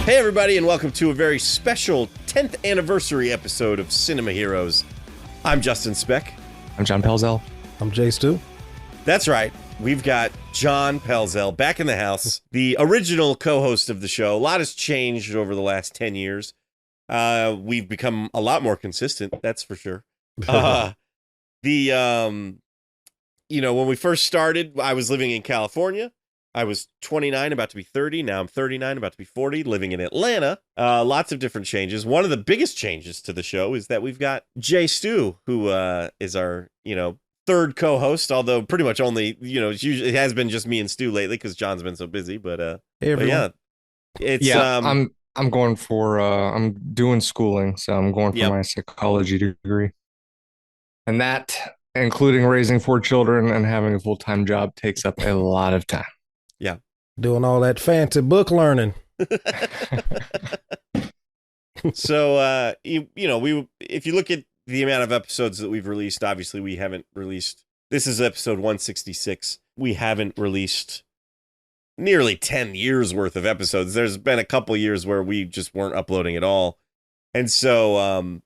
Hey everybody, and welcome to a very special 10th anniversary episode of Cinema Heroes. I'm Justin Speck. I'm John Pelzel. I'm Jay Stu. That's right. We've got John Pelzel back in the house, the original co-host of the show. A lot has changed over the last 10 years. We've become a lot more consistent, that's for sure. When we first started, I was living in California. I was 29, about to be 30. Now I'm 39, about to be 40, living in Atlanta. Lots of different changes. One of the biggest changes to the show is that we've got Jay Stu, who is our, third co-host, although pretty much only, it has been just me and Stu lately because John's been so busy. But, hey everyone. I'm going for I'm doing schooling, so I'm going for my psychology degree, and that, including raising 4 children and having a full-time job, takes up a lot of time. Yeah, doing all that fancy book learning. So, if you look at the amount of episodes that we've released, obviously we haven't released. This is episode 166. We haven't released nearly 10 years worth of episodes. There's been a couple years where we just weren't uploading at all. And so,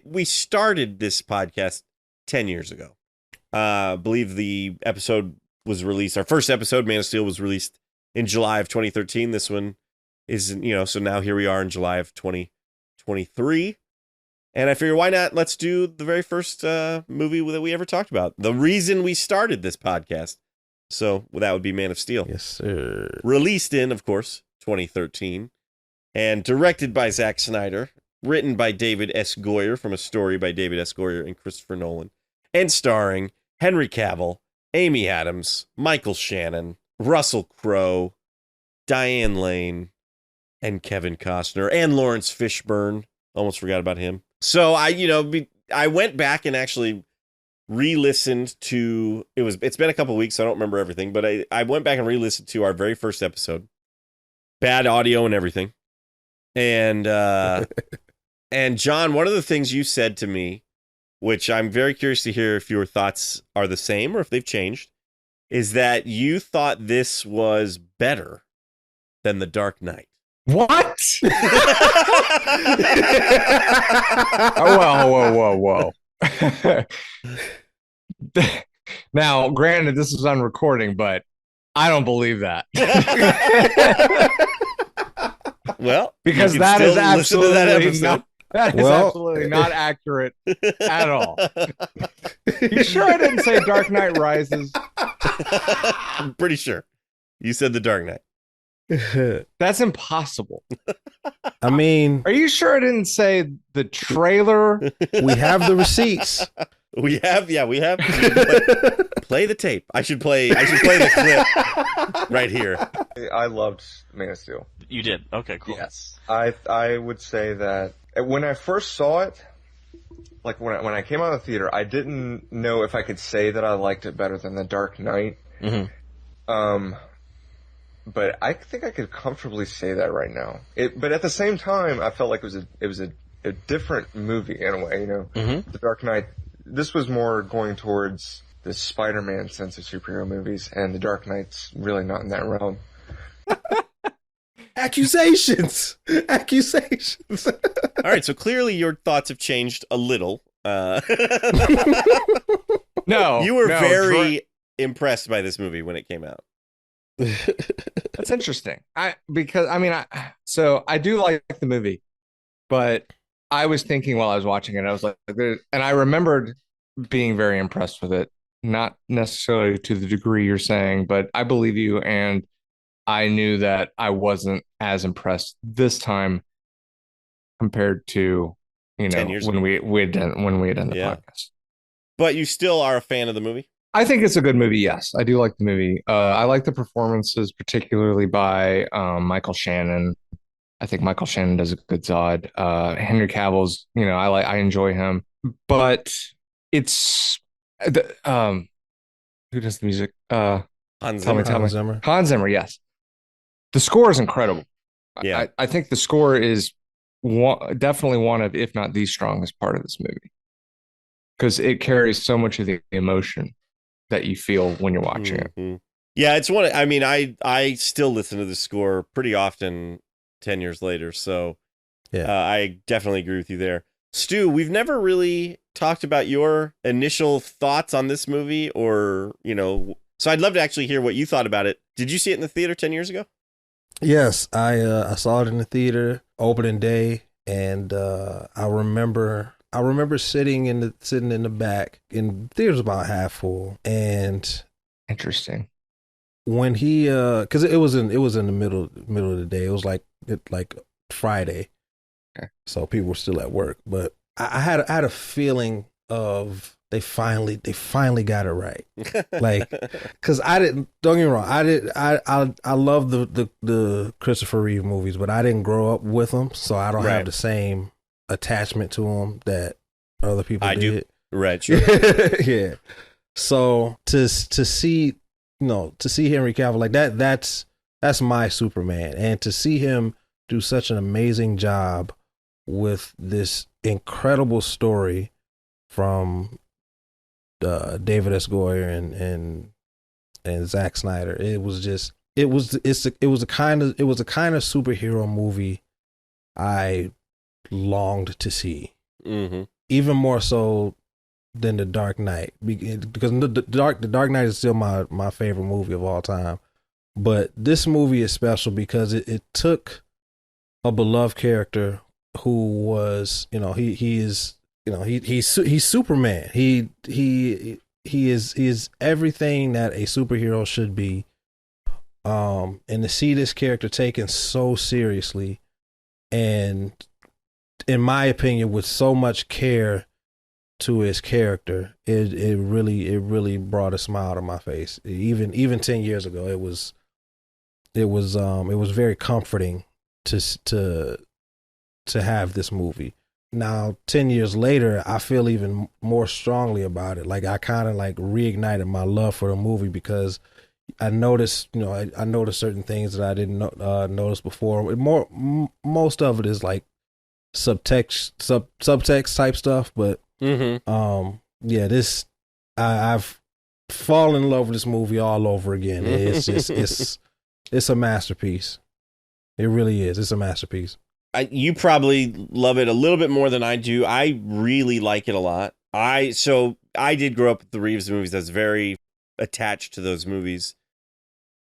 we started this podcast 10 years ago. I believe the episode was released. Our first episode, Man of Steel, was released in July of 2013. This one is, so now here we are in July of 2023. And I figure, why not? Let's do the very first movie that we ever talked about. The reason we started this podcast. So that would be Man of Steel. Yes, sir. Released in, of course, 2013. And directed by Zack Snyder. Written by David S. Goyer from a story by David S. Goyer and Christopher Nolan. And starring Henry Cavill, Amy Adams, Michael Shannon, Russell Crowe, Diane Lane, and Kevin Costner, and Lawrence Fishburne. Almost forgot about him. So I went back and actually re-listened to, it's been a couple weeks, so I don't remember everything, but I went back and re-listened to our very first episode. Bad audio and everything. And and John, one of the things you said to me, which I'm very curious to hear if your thoughts are the same or if they've changed, is that you thought this was better than The Dark Knight. What? Whoa. Now, granted, this is on recording, but I don't believe that. Well, because that is absolutely not accurate at all. You sure I didn't say Dark Knight Rises? I'm pretty sure you said The Dark Knight. That's impossible. I mean, are you sure I didn't say the trailer? We have the receipts. We have. Play the tape. I should play the clip right here. I loved Man of Steel. You did? Okay, cool. Yes. I would say that when I first saw it, like when I came out of the theater, I didn't know if I could say that I liked it better than The Dark Knight. Mm-hmm. But I think I could comfortably say that right now. But at the same time, I felt like it was a different movie in a way. Mm-hmm. The Dark Knight. This was more going towards the Spider-Man sense of superhero movies, and The Dark Knight's really not in that realm. Accusations. All right, so clearly your thoughts have changed a little. No, you were very impressed by this movie when it came out. That's interesting. I do like the movie, but I was thinking while I was watching it, I was like, and I remembered being very impressed with it, not necessarily to the degree you're saying, but I believe you, and I knew that I wasn't as impressed this time compared to 10 years when we had done the podcast. But you still are a fan of the movie? I think it's a good movie. Yes, I do like the movie. I like the performances, particularly by Michael Shannon. I think Michael Shannon does a good Zod. Henry Cavill's, I enjoy him, but it's who does the music? Hans Zimmer. Hans Zimmer. Yes, the score is incredible. Yeah, I think the score is definitely one of, if not the strongest part of this movie, because it carries so much of the emotion that you feel when you're watching it. Yeah, it's one. I mean, I still listen to the score pretty often 10 years later. So Yeah. I definitely agree with you there. Stu, we've never really talked about your initial thoughts on this movie, or, so I'd love to actually hear what you thought about it. Did you see it in the theater 10 years ago? Yes, I saw it in the theater opening day, and I remember sitting in the back, and the theater's about half full, and Interesting. when he because it was in the middle of the day, it was like Friday, Okay. so people were still at work, but I had a feeling of they finally got it right. Like, because don't get me wrong, I love the Christopher Reeve movies, but I didn't grow up with them, so I don't Right. have the same attachment to them that other people I do. did. Right, sure. Yeah. So to see Henry Cavill like that, that's my Superman, and to see him do such an amazing job with this incredible story from David S. Goyer and Zack Snyder. It was a kind of superhero movie I longed to see, Mm-hmm. even more so than The Dark Knight, because the Dark Knight is still my favorite movie of all time. But this movie is special because it took a beloved character who was, he's Superman. He is everything that a superhero should be. And to see this character taken so seriously, and in my opinion, with so much care to his character, it really brought a smile to my face. Even 10 years ago, it was very comforting to have this movie. Now 10 years later, I feel even more strongly about it. Like, I kind of like reignited my love for the movie, because I noticed, I noticed certain things that I didn't notice before. Most of it is like subtext type stuff, but Mm-hmm. yeah, I've fallen in love with this movie all over again. It's just it's a masterpiece. It really is. It's a masterpiece. You probably love it a little bit more than I do. I really like it a lot. I did grow up with the Reeves movies. I was very attached to those movies.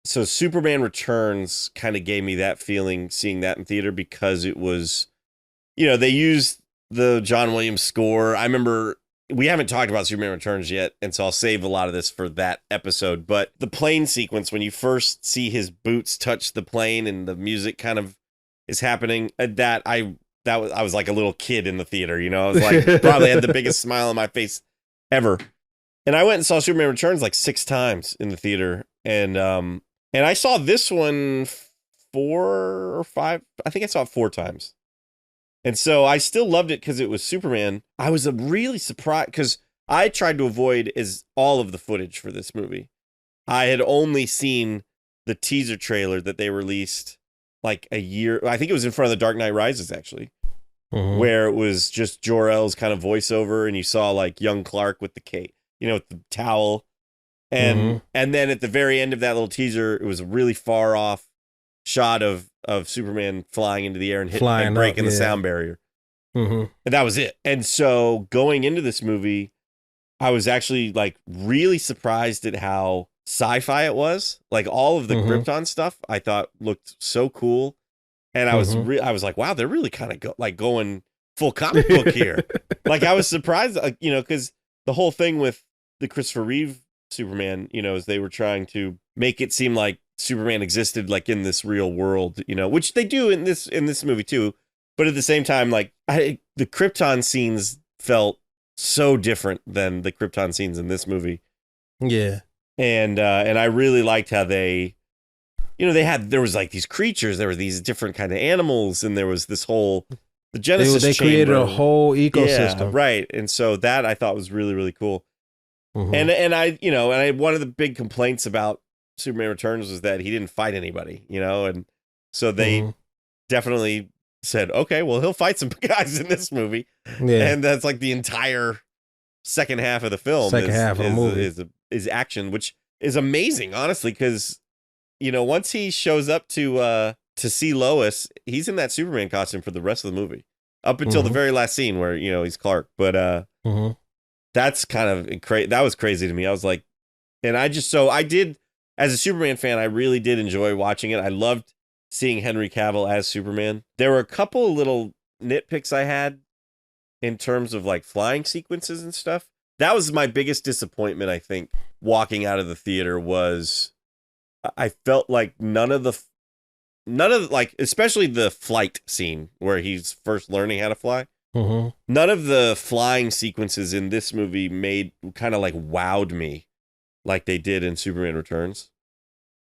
So Superman Returns kind of gave me that feeling seeing that in theater, because it was, they used the John Williams score. I remember, we haven't talked about Superman Returns yet, and so I'll save a lot of this for that episode. But the plane sequence, when you first see his boots touch the plane and the music kind of is happening, I was like a little kid in the theater. I was like, probably had the biggest smile on my face ever. And I went and saw Superman Returns like 6 times in the theater, and I saw this one 4 or 5. I think I saw it 4 times. And so I still loved it because it was Superman. I was really surprised, because I tried to avoid all of the footage for this movie. I had only seen the teaser trailer that they released like a year. I think it was in front of The Dark Knight Rises, actually, Mhm. where it was just Jor-El's kind of voiceover, and you saw like young Clark with the cape, with the towel. And then at the very end of that little teaser, it was a really far off shot of Superman flying into the air and Flying breaking up, the yeah. sound barrier. Mhm. And that was it. And so going into this movie, I was actually like really surprised at how sci-fi it was. Like, all of the Krypton stuff I thought looked so cool. And I was like, wow, they're really kind of going full comic book here. Like, I was surprised, because the whole thing with the Christopher Reeve Superman, is they were trying to make it seem like Superman existed like in this real world, which they do in this movie too. But at the same time, like, the Krypton scenes felt so different than the Krypton scenes in this movie. Yeah. And I really liked how they, there was like these creatures, there were these different kind of animals, and there was this whole, the Genesis They created chamber. a whole ecosystem. Yeah, right. And so that I thought was really, really cool. Mhm. And one of the big complaints about Superman Returns was that he didn't fight anybody, and so they definitely said, okay, well, he'll fight some guys in this movie. Yeah. And that's like the entire second half of the film. Second half of the movie. is action, which is amazing, honestly, because once he shows up to to see Lois, he's in that Superman costume for the rest of the movie, up until the very last scene where he's Clark. But that's kind of that was crazy to me. I was like, and I did, as a Superman fan, I really did enjoy watching it. I loved seeing Henry Cavill as Superman. There were a couple of little nitpicks I had in terms of like flying sequences and stuff. That was my biggest disappointment, I think, walking out of the theater. Was I felt like none of like, especially the flight scene where he's first learning how to fly. None of the flying sequences in this movie made kind of like wowed me like they did in Superman Returns.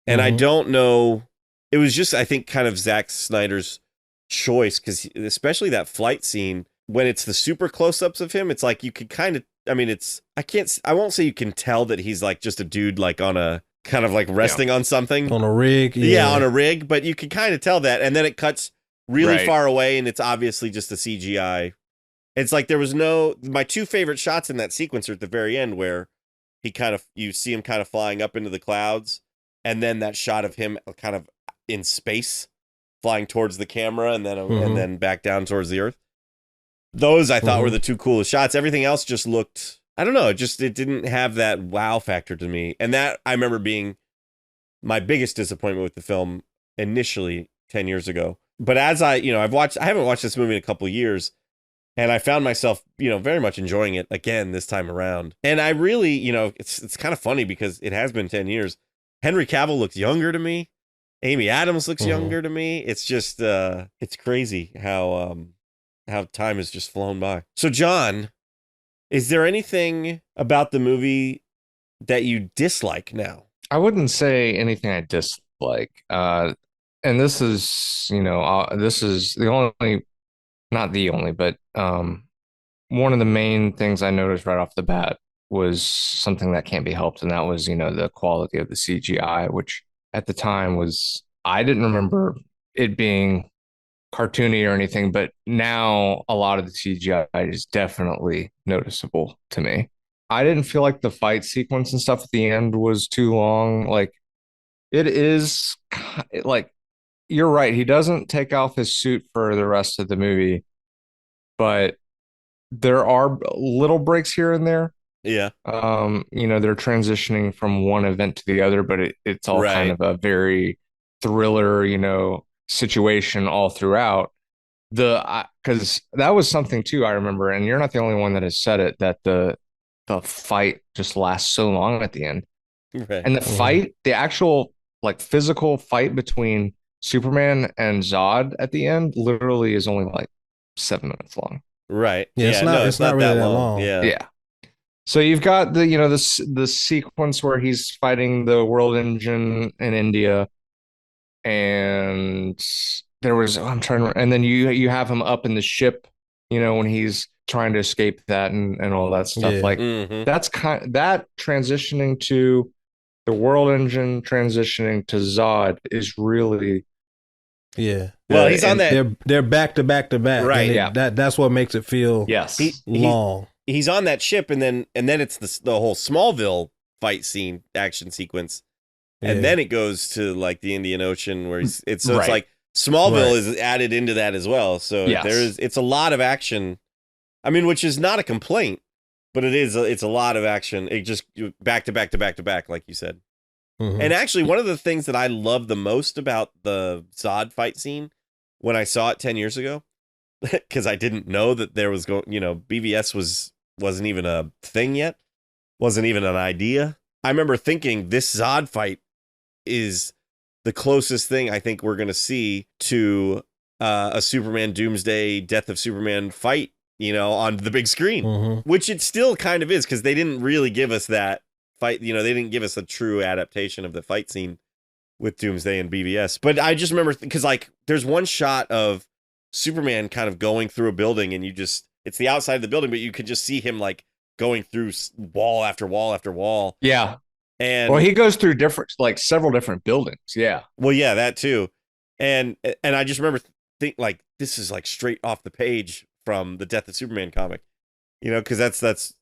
And I don't know, it was just, I think, kind of Zack Snyder's choice, because especially that flight scene, when it's the super close-ups of him, it's like you could kind of, I mean, I won't say you can tell that he's like just a dude like on a kind of like resting on something. On a rig. Yeah, on a rig, but you can kind of tell that. And then it cuts really far away, and it's obviously just a CGI. It's like there was my two favorite shots in that sequence are at the very end, where you see him kind of flying up into the clouds, and then that shot of him kind of in space flying towards the camera, and then back down towards the earth. Those I thought were the two coolest shots. Everything else just looked, I don't know, it didn't have that wow factor to me. And that I remember being my biggest disappointment with the film initially 10 years ago. But as I haven't watched this movie in a couple of years, and I found myself, very much enjoying it again this time around. And I really, it's kind of funny because it has been 10 years. Henry Cavill looks younger to me. Amy Adams looks younger to me. It's just, it's crazy how time has just flown by. So, John, is there anything about the movie that you dislike now? I wouldn't say anything I dislike. And this is, this is the only, not the only, but one of the main things I noticed right off the bat was something that can't be helped. And that was, the quality of the CGI, which at the time I didn't remember it being cartoony or anything, but now a lot of the CGI is definitely noticeable to me. I didn't feel like the fight sequence and stuff at the end was too long. Like, it is like, you're right. He doesn't take off his suit for the rest of the movie, but there are little breaks here and there. Yeah. They're transitioning from one event to the other, but it's all kind of a very thriller, situation all throughout. Because that was something too, I remember, and you're not the only one that has said it, that the fight just lasts so long at the end. Right. And the actual like physical fight between Superman and Zod at the end literally is only like 7 minutes long. Right. Yeah, it's not really that long. Yeah. Yeah. So you've got the sequence where he's fighting the World Engine in India, and and then you have him up in the ship, when he's trying to escape that and all that stuff. Yeah. Like that's that transitioning to the World Engine, transitioning to Zod is really Well, he's on that. They're back to back to back. Right. Yeah. That's what makes it feel long. He's on that ship, and then it's the whole Smallville fight scene action sequence, and then it goes to like the Indian Ocean where it's like Smallville is added into that as well. So it's a lot of action. I mean, which is not a complaint, but it's a lot of action. It just back to back to back to back, like you said. And actually, one of the things that I love the most about the Zod fight scene when I saw it 10 years ago, because I didn't know that there was BVS wasn't even a thing yet, wasn't even an idea. I remember thinking this Zod fight is the closest thing I think we're going to see to a Superman Doomsday Death of Superman fight, on the big screen, which it still kind of is, because they didn't really give us that fight. They didn't give us a true adaptation of the fight scene with Doomsday and BVS. But I just remember, because like there's one shot of Superman kind of going through a building, and it's the outside of the building, but you could just see him like going through wall after wall after wall. Yeah. And he goes through several different buildings. Yeah. Well, yeah, that too. And I just remember like this is like straight off the page from the Death of Superman comic, because that's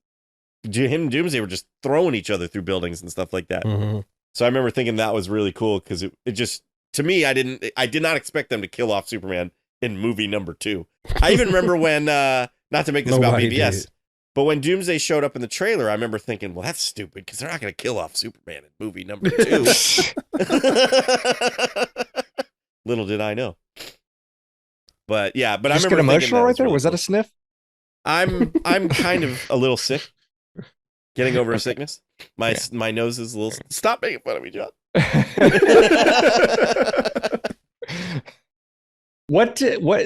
him and Doomsday were just throwing each other through buildings and stuff like that. So I remember thinking that was really cool, because it just to me, I did not expect them to kill off Superman in movie number 2. I even remember when, not to make this about Nobody BVS, did. but when Doomsday showed up in the trailer, I remember thinking, well, that's stupid because they're not going to kill off Superman in movie number 2. Little did I know. But yeah, but I Just remember get emotional thinking right there. really Was that cool. a sniff? I'm kind of a little sick. Getting over a sickness. Yeah. My nose is a little. Stop making fun of me, John. What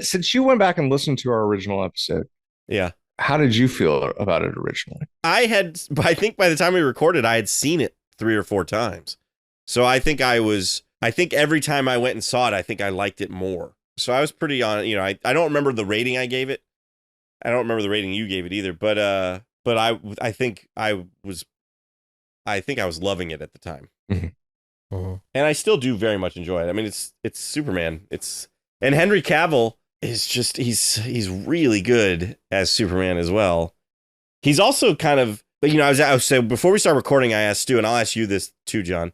since you went back and listened to our original episode, Yeah. how did you feel about it originally? I think by the time we recorded, I had seen it 3 or 4 times. So I think every time I went and saw it, I think I liked it more. So I was pretty on, I don't remember the rating I gave it. I don't remember the rating you gave it either, but I think I was loving it at the time. Mhm. And I still do very much enjoy it. I mean, it's Superman. And Henry Cavill is just he's really good as Superman as well. He's also kind of, I was saying before we start recording, I asked Stu, and I'll ask you this too, John,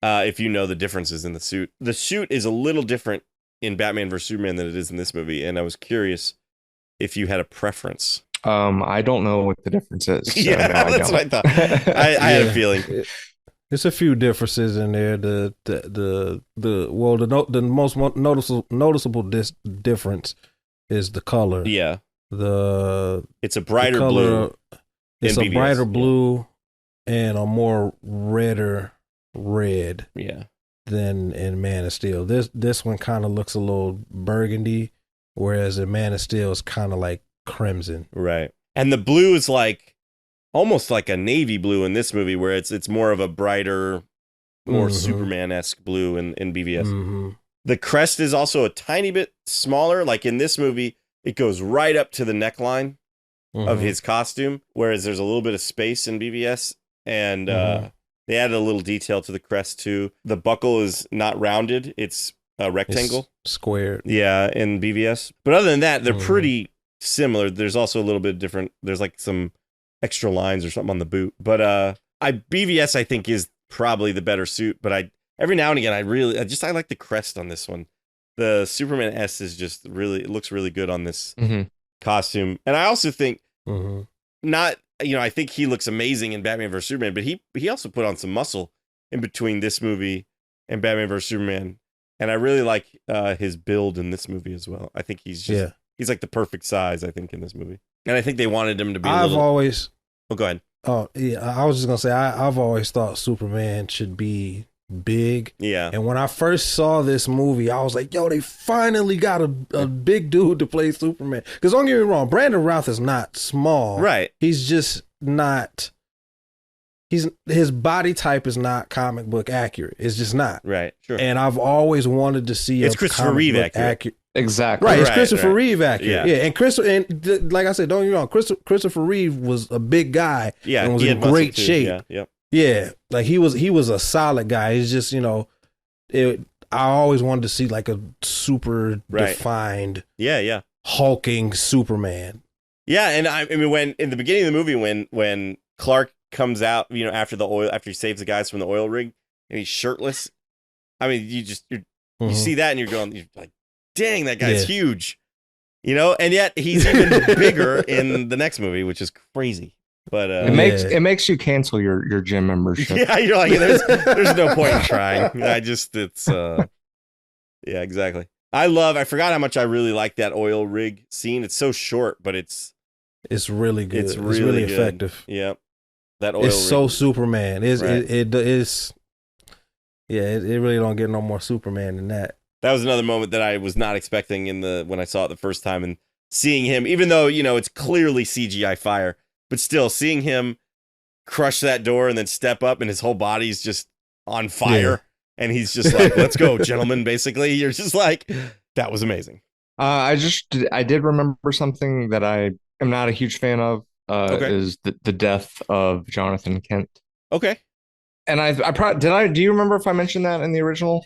if you know the differences in the suit. The suit is a little different in Batman vs Superman than it is in this movie, and I was curious if you had a preference. I don't know what the difference is. So Yeah, no, I that's don't. what I thought. I had a Yeah. feeling. There's a few differences in there. The most noticeable difference is the color. Yeah, The it's a brighter color, blue. It's in a BVS, brighter yeah. blue and a more redder red Yeah, than in Man of Steel. This one kind of looks a little burgundy, whereas in Man of Steel it's kind of like crimson. right. And the blue is like almost like a navy blue in this movie, where it's more of a brighter, more Mhm. Superman-esque blue in BVS. Mhm. The crest is also a tiny bit smaller. Like in this movie, it goes right up to the neckline of Mhm. his costume, whereas there's a little bit of space in BVS. And Mhm. they added a little detail to the crest too. The buckle is not rounded; it's a rectangle. It's squared. Yeah, in BVS. But other than that, they're Mhm. pretty similar. There's also a little bit different. There's like some extra lines or something on the boot. But BVS I think is probably the better suit. But every now and again I like the crest on this one. The Superman S is just really, it looks really good on this Mhm. costume. And I also think Mhm. I think he looks amazing in Batman vs Superman, but he also put on some muscle in between this movie and Batman vs Superman. And I really like his build in this movie as well. I think he's like the perfect size, I think, in this movie. And I think they wanted him to be I've always Oh, go ahead. Oh yeah, I was just gonna say I've always thought Superman should be big. Yeah. And when I first saw this movie, I was like, yo, they finally got a big dude to play Superman. Because don't get me wrong, Brandon Routh is not small. Right. He's just not. His body type is not comic book accurate. It's just not. Right. Sure. And I've always wanted to see It's a Christopher comic Reeve book accurate. Exactly. Right, it's Right, Christopher right. Reeve accurate. Yeah. Yeah, and like I said, don't get me wrong, Christopher Reeve was a big guy. Yeah. and was he in had muscle great too. shape. Yeah. Yep. Yeah, like he was a solid guy. It's just I always wanted to see like a super Right. defined Yeah. Yeah. hulking Superman. Yeah, and I mean, when in the beginning of the movie, when Clark comes out, after he saves the guys from the oil rig, and he's shirtless. I mean, you Mhm. see that, and you're like, dang, that guy's Yeah. huge, and yet he's even bigger in the next movie, which is crazy. But It makes you cancel your gym membership. yeah, you're like, there's no point in trying. Yeah, exactly. I forgot how much I really like that oil rig scene. It's so short, but it's really good. It's It's really really good. effective. yeah, that oil It's rig. so Superman. It is. Yeah, it really don't get no more Superman than that. That was another moment that I was not expecting when I saw it the first time, and seeing him, even though it's clearly CGI fire, but still seeing him crush that door and then step up, and his whole body's just on fire, and he's just like, "Let's go, gentlemen!" Basically, you're just like, that was amazing. I did remember something that I am not a huge fan of. Okay. Is the death of Jonathan Kent. Okay, And do you remember if I mentioned that in the original?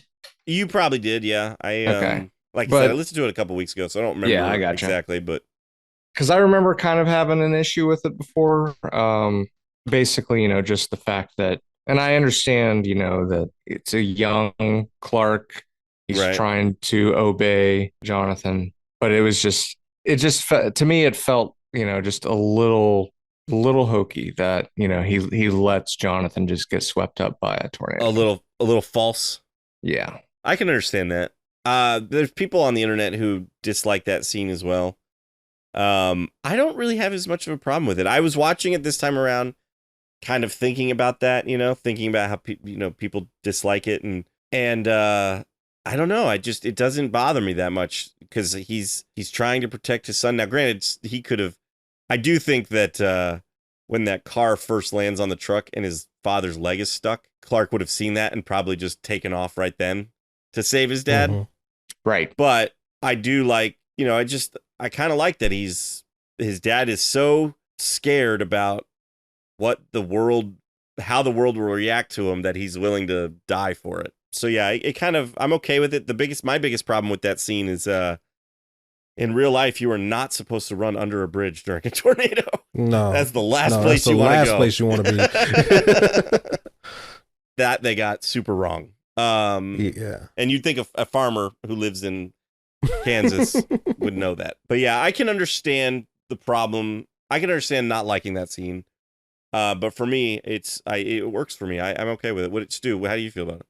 you probably did, yeah. Okay. Like I But- said, I listened to it a couple weeks ago, so I don't remember. Yeah, I gotcha. exactly, but Because I remember kind of having an issue with it before. Basically, just the fact that, and I understand, that it's a young Clark He's Right. trying to obey Jonathan, but to me, it felt, just a little hokey that, he lets Jonathan just get swept up by a tornado. A little false. Yeah. I can understand that. There's people on the internet who dislike that scene as well. I don't really have as much of a problem with it. I was watching it this time around, kind of thinking about that, thinking about how people dislike it, and I don't know. It doesn't bother me that much because he's trying to protect his son. Now, granted, he could have. I do think that when that car first lands on the truck and his father's leg is stuck, Clark would have seen that and probably just taken off right then to save his dad. Mm-hmm. Right. But I do like, I kind of like that his dad is so scared about how the world will react to him that he's willing to die for it. So yeah, I'm okay with it. My biggest problem with that scene is, in real life, you are not supposed to run under a bridge during a tornado. No, that's the last place you want to go. Last place you want to be. That they got super wrong. Yeah, and you'd think a farmer who lives in Kansas would know that. But yeah, I can understand the problem. I can understand not liking that scene. But for me, it works for me. I'm okay with it. Stu, how do you feel about it?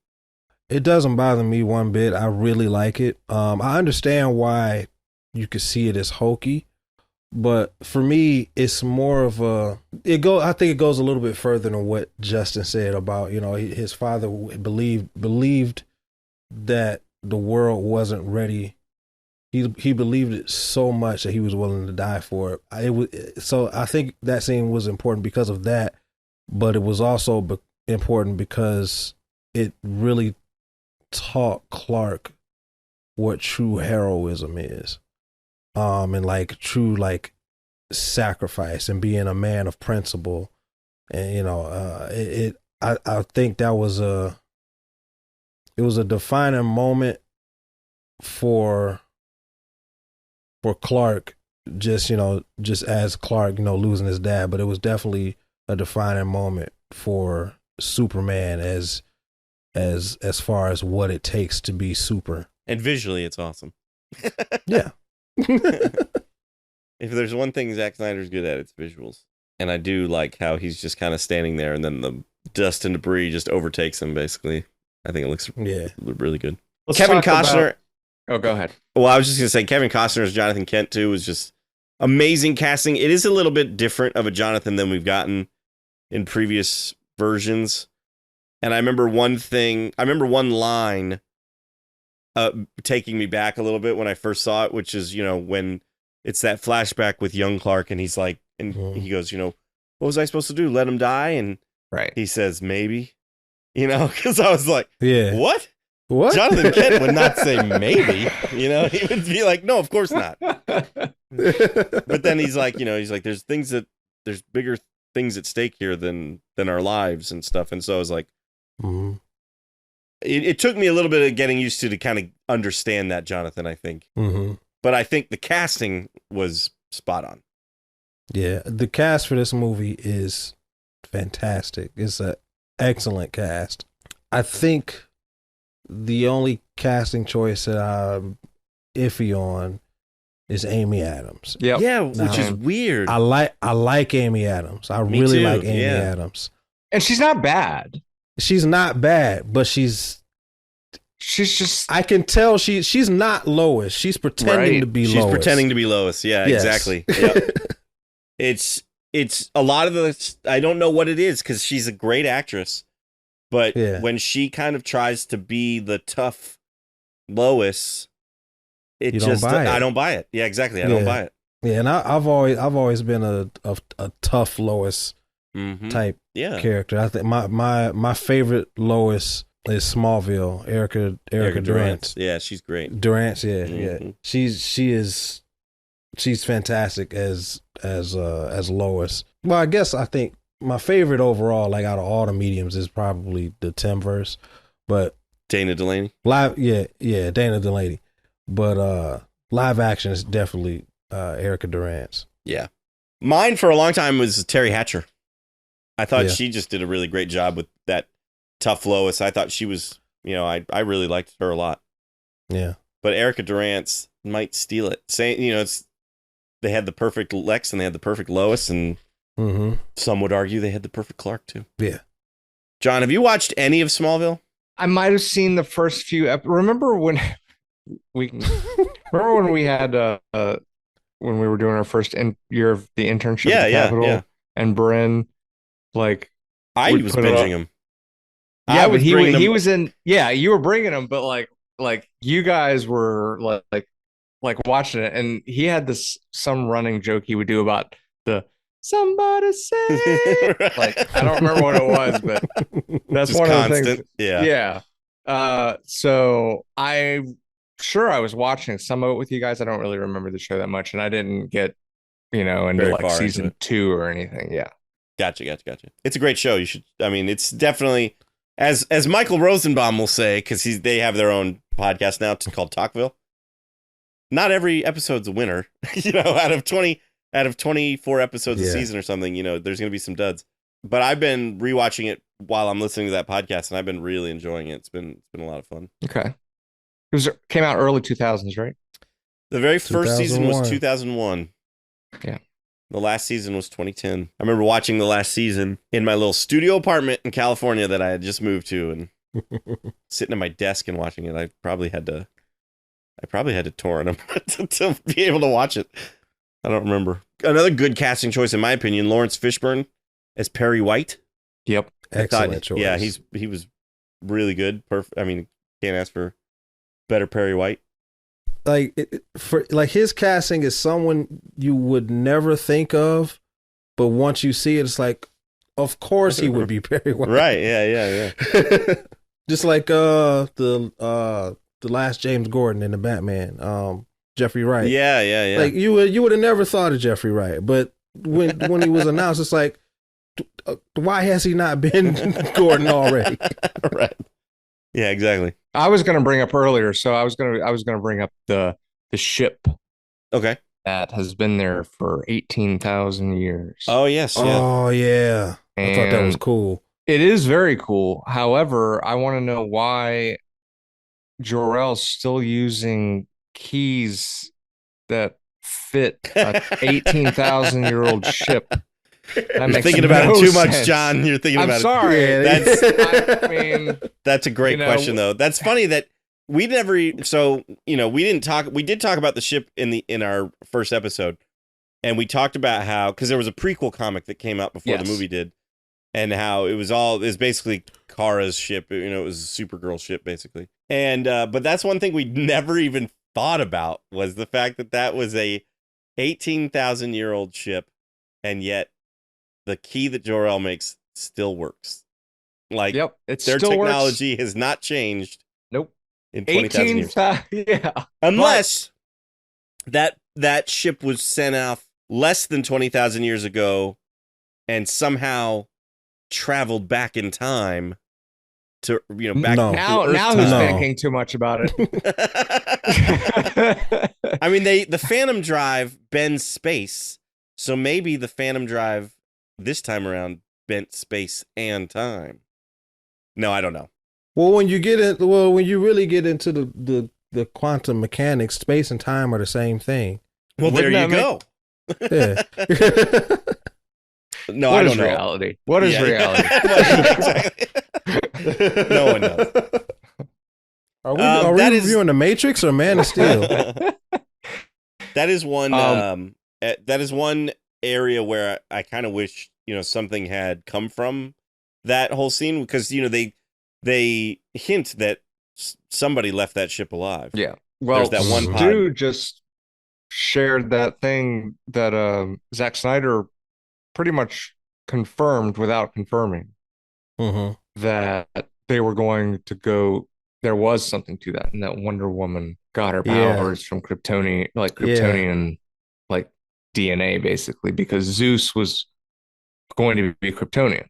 It doesn't bother me one bit. I really like it. I understand why you could see it as hokey, but for me, it's more of I think it goes a little bit further than what Justin said about, his father believed that the world wasn't ready. He believed it so much that he was willing to die for it. So I think that scene was important because of that, but it was also important because it really taught Clark what true heroism is, and like true sacrifice and being a man of principle, and I think that was a defining moment for Clark, just as Clark, losing his dad, but it was definitely a defining moment for Superman as far as what it takes to be super. And visually, it's awesome. Yeah. If there's one thing Zack Snyder's good at, it's visuals. And I do like how he's just kind of standing there and then the dust and debris just overtakes him, basically. I think it looks really good. Kevin Costner. Oh, go ahead. Well, I was just going to say, Kevin Costner as Jonathan Kent, too, was just amazing casting. It is a little bit different of a Jonathan than we've gotten in previous versions. And I remember one line taking me back a little bit when I first saw it, which is, when it's that flashback with young Clark and he's like, and he goes, what was I supposed to do? Let him die? And he says, maybe, because I was like, what? Jonathan Kent would not say maybe, he would be like, no, of course not. But then he's like, there's bigger things at stake here than our lives and stuff. And so I was like, it took me a little bit of getting used to kind of understand that Jonathan, I think. But I think the casting was spot on. Yeah, the cast for this movie is fantastic. It's an excellent cast. I think the only casting choice that I'm iffy on is Amy Adams. Yep. Yeah, which is weird. I like Amy Adams. I really like Amy Adams. And she's not bad. She's not bad, but she's just, I can tell she's not Lois. She's pretending to be Lois. She's pretending to be Lois. Yeah, yes. Exactly. Yep. It's a lot of I don't know what it is because she's a great actress, but when she kind of tries to be the tough Lois, I don't buy it. Yeah, exactly. I don't buy it. Yeah, and I've always been a tough Lois type character. I think my favorite Lois is Smallville, Erica Durance. Yeah, she's great. Durance, yeah. She's fantastic as Lois. Well, I think my favorite overall, like out of all the mediums, is probably the Timmverse, but Dana Delaney. Dana Delaney. But live action is definitely Erica Durance. Yeah. Mine for a long time was Terry Hatcher. I thought she just did a really great job with that tough Lois. I thought she was, I really liked her a lot. Yeah. but Erica Durant's might steal it. Saying, they had the perfect Lex and they had the perfect Lois, and some would argue they had the perfect Clark too. Yeah. John, have you watched any of Smallville? I might have seen the first few. Remember when we had when we were doing our first year of the internship at the Capitol, and Bryn, like, I was binging them. Yeah, but he was in. Yeah, you were bringing him, but like you guys were like watching it, and he had some running joke he would do about the somebody say. Like, I don't remember what it was, but that's just one constant. Of the things. Yeah. So I was watching some of it with you guys. I don't really remember the show that much, and I didn't get into very like season 2 or anything. Yeah. Gotcha. It's a great show. You should. I mean, it's definitely, as Michael Rosenbaum will say, because they have their own podcast now called Talkville. Not every episode's a winner. Out of 24 episodes a season or something, there's going to be some duds. But I've been rewatching it while I'm listening to that podcast, and I've been really enjoying it. It's been a lot of fun. Okay. Came out early 2000s, right? The very first season was 2001. Yeah. The last season was 2010. I remember watching the last season in my little studio apartment in California that I had just moved to, and sitting at my desk and watching it. I probably had to torrent them to be able to watch it. I don't remember. Another good casting choice, in my opinion, Lawrence Fishburne as Perry White. Yep. Excellent choice. Yeah, he was really good. Perfect. I mean, can't ask for better Perry White. Like his casting is someone you would never think of, but once you see it, it's like, of course he would be Perry White. Right? Yeah. Just like the last James Gordon in the Batman, Jeffrey Wright. Yeah. Like you would have never thought of Jeffrey Wright, but when he was announced, it's like, why has he not been Gordon already? Right. Yeah, exactly. I was going to bring up earlier, so I was going to bring up the ship. Okay. That has been there for 18,000 years. Oh, yes. Yeah. Oh, yeah. I thought that was cool. It is very cool. However, I want to know why Jor-El's still using keys that fit a 18,000-year-old ship. You're thinking about it too much, John. You're thinking about it. I'm sorry. I mean, that's a great question, though. That's funny that we never. So we didn't talk. We did talk about the ship in our first episode, and we talked about how, because there was a prequel comic that came out before the movie did, and how it was basically Kara's ship. It was a Supergirl ship basically, and but that's one thing we never even thought about, was the fact that was a 18,000-year-old ship, and yet the key that Jor-El makes still works. Like, yep, it their still technology works. has not changed. Nope. In 20,000 years. Yeah. Unless that ship was sent out less than 20,000 years ago and somehow traveled back in time to, back. No. Now who's thinking too much about it? I mean, the Phantom Drive bends space, so maybe the Phantom Drive this time around bent space and time. No, I don't know. Well, when you really get into the quantum mechanics, space and time are the same thing. Well, there you go. Yeah. No, what I don't is know. reality? What is reality? No one knows. Are we reviewing The Matrix or Man of Steel? That is one. That is one area where I kind of wish something had come from that whole scene, because they hint that somebody left that ship alive. Yeah. Well, there's that one pod. Stu just shared that thing that Zack Snyder pretty much confirmed without confirming, that they were going to go. There was something to that, and that Wonder Woman got her powers from Kryptonian, like DNA, basically, because Zeus was going to be Kryptonian.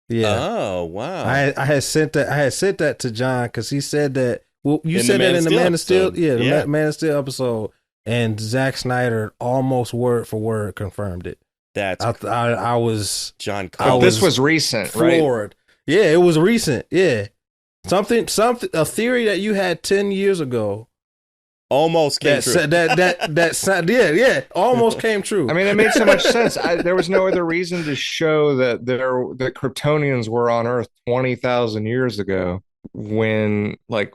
Yeah. Oh wow. I had sent that to John, because he said that. Well, you said that in the Man of Steel. Yeah, the Man of Steel episode, and Zack Snyder almost word for word confirmed it. I was John. This was recent, floored. Right? Yeah, it was recent. Yeah. Something, a theory that you had 10 years ago Almost came true. that almost came true. I mean, it made so much sense. There was no other reason to show that that Kryptonians were on Earth 20,000 years ago when like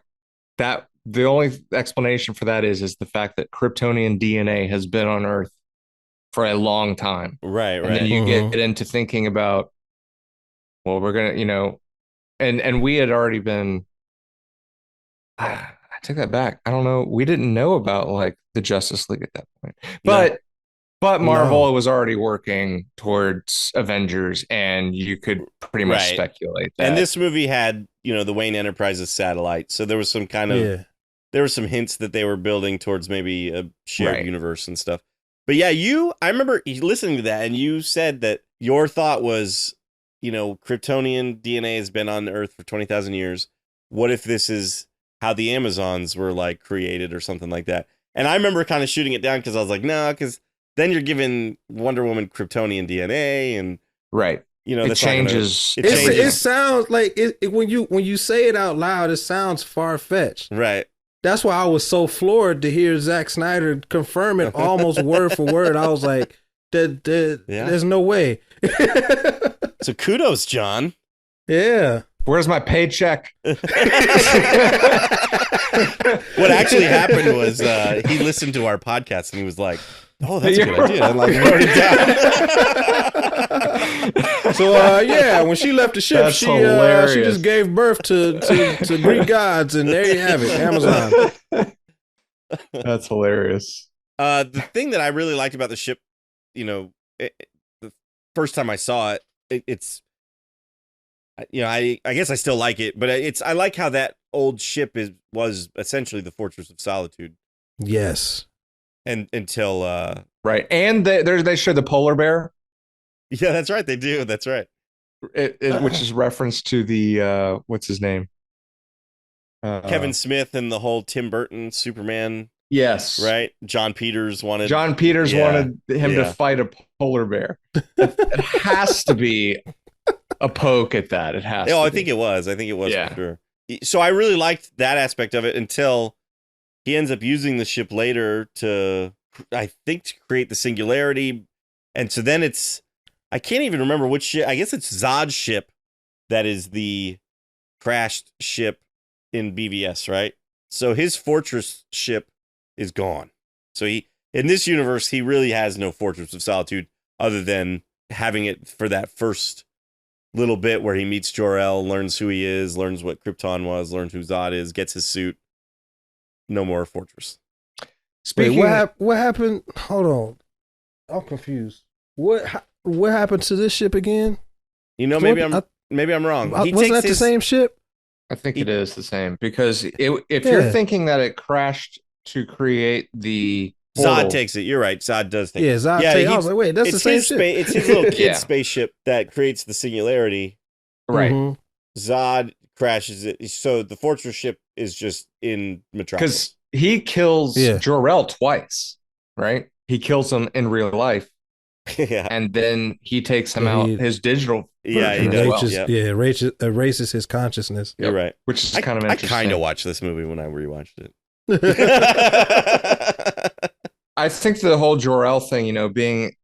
that. The only explanation for that is the fact that Kryptonian DNA has been on Earth for a long time. Right. And then you get into thinking about, well, we're gonna, and we had already been. I take that back. I don't know. We didn't know about like the Justice League at that point, but Marvel was already working towards Avengers, and you could pretty much speculate that. And this movie had, the Wayne Enterprises satellite, so there was some kind of there were some hints that they were building towards maybe a shared universe and stuff. But yeah, I remember listening to that, and you said that your thought was, Kryptonian DNA has been on Earth for 20,000 years. What if this is how the Amazons were like created or something like that? And I remember kind of shooting it down because I was like, no, because then you're giving Wonder Woman Kryptonian DNA, and it changes. It sounds like when you say it out loud, it sounds far fetched. Right. That's why I was so floored to hear Zack Snyder confirm it almost word for word. I was like, there's no way. So kudos, John. Yeah. Where's my paycheck? What actually happened was he listened to our podcast and he was like, "Oh, that's a good idea." I'm like, wrote it down. So when she left the ship, she just gave birth to Greek gods, and there you have it, Amazon. That's hilarious. The thing that I really liked about the ship, the first time I saw it, it's. I guess I still like it, but I like how that old ship was essentially the Fortress of Solitude. Yes. And until right, and they show the polar bear. Yeah, that's right. They do. That's right. Which is reference to the what's his name? Kevin Smith and the whole Tim Burton Superman. Yes. Right. John Peters wanted him to fight a polar bear. It has to be a poke at that. It has. I think it was. For sure. So I really liked that aspect of it until he ends up using the ship later to create the singularity. And so then I can't even remember which ship. I guess it's Zod's ship that is the crashed ship in BVS, right? So his fortress ship is gone. So in this universe, he really has no Fortress of Solitude other than having it for that first little bit where he meets Jor-El, learns who he is, learns what Krypton was, learns who Zod is, gets his suit. No more fortress. Wait, what happened? Hold on, I'm confused. What happened to this ship again? Maybe I'm wrong. Wasn't that the same ship? I think it is the same because if you're thinking that it crashed to create the portal, Zod takes it. You're right. Zod does take it. Zod takes it. I was like, wait, that's the same ship. It's his little kid spaceship that creates the singularity. Right. Mm-hmm. Zod crashes it. So the fortress ship is just in Metropolis. Because he kills Jor-El twice, right? He kills him in real life. Yeah. And then he takes him out his digital. Yeah, he does. Erases his consciousness. You're right. Which is kind of interesting. I kind of watched this movie when I rewatched it. I think the whole Jor-El thing, being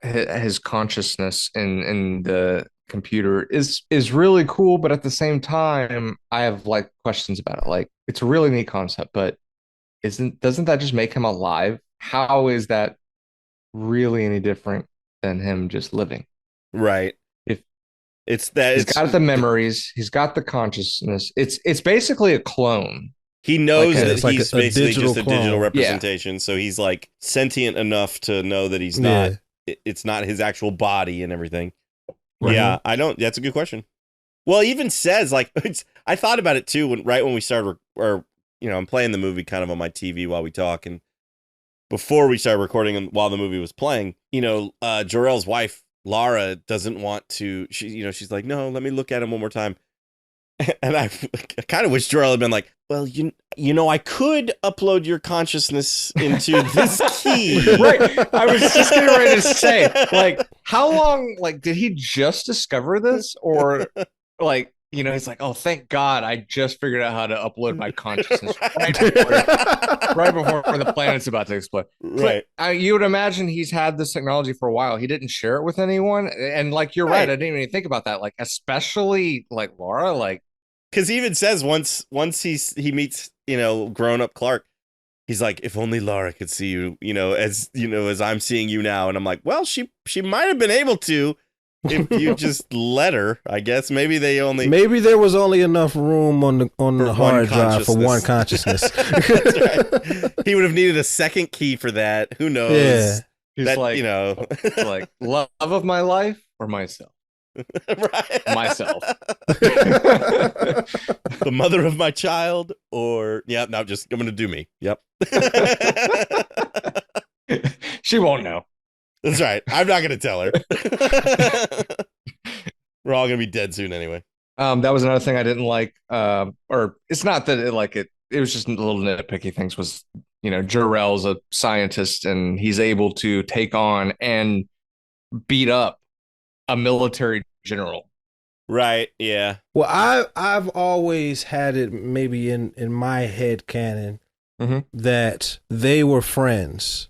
his consciousness in the computer is really cool, but at the same time, I have like questions about it. Like, it's a really neat concept, but doesn't that just make him alive? How is that really any different than him just living? Right. He's got the memories, he's got the consciousness. It's basically a clone. He knows that he's basically just a clone. digital representation, so he's like sentient enough to know that he's not. It's not his actual body and everything. Right. Yeah, that's a good question. Well, it even says like I thought about it too when we started, I'm playing the movie kind of on my TV while we talk, and before we started recording and while the movie was playing, Jor-El's wife Lara doesn't want to. She's like, no, let me look at him one more time. And I kind of wish Jor-El had been like, well, I could upload your consciousness into this key. Right. I was just getting ready to say, like, how long, like, did he just discover this? Or, like, he's like, oh, thank God, I just figured out how to upload my consciousness right before the planet's about to explode. Right. You would imagine he's had this technology for a while. He didn't share it with anyone, and like you're right, I didn't even think about that. Like especially like Laura, like because he even says once he meets grown up Clark, he's like, if only Laura could see you, as I'm seeing you now, and I'm like, well, she might have been able to. If you just let her, I guess maybe there was only enough room on the hard drive for one consciousness. That's right. He would have needed a second key for that. Who knows? Yeah. he's That, like, like love of my life or myself. Right. Myself. The mother of my child, or I'm gonna do me. Yep. She won't know. That's right. I'm not gonna tell her. We're all gonna be dead soon anyway. That was another thing I didn't like. Or it's not that it was just little nitpicky things. Was Jor-El's a scientist and he's able to take on and beat up a military general. Right. Yeah. Well, I've always had it maybe in my head canon that they were friends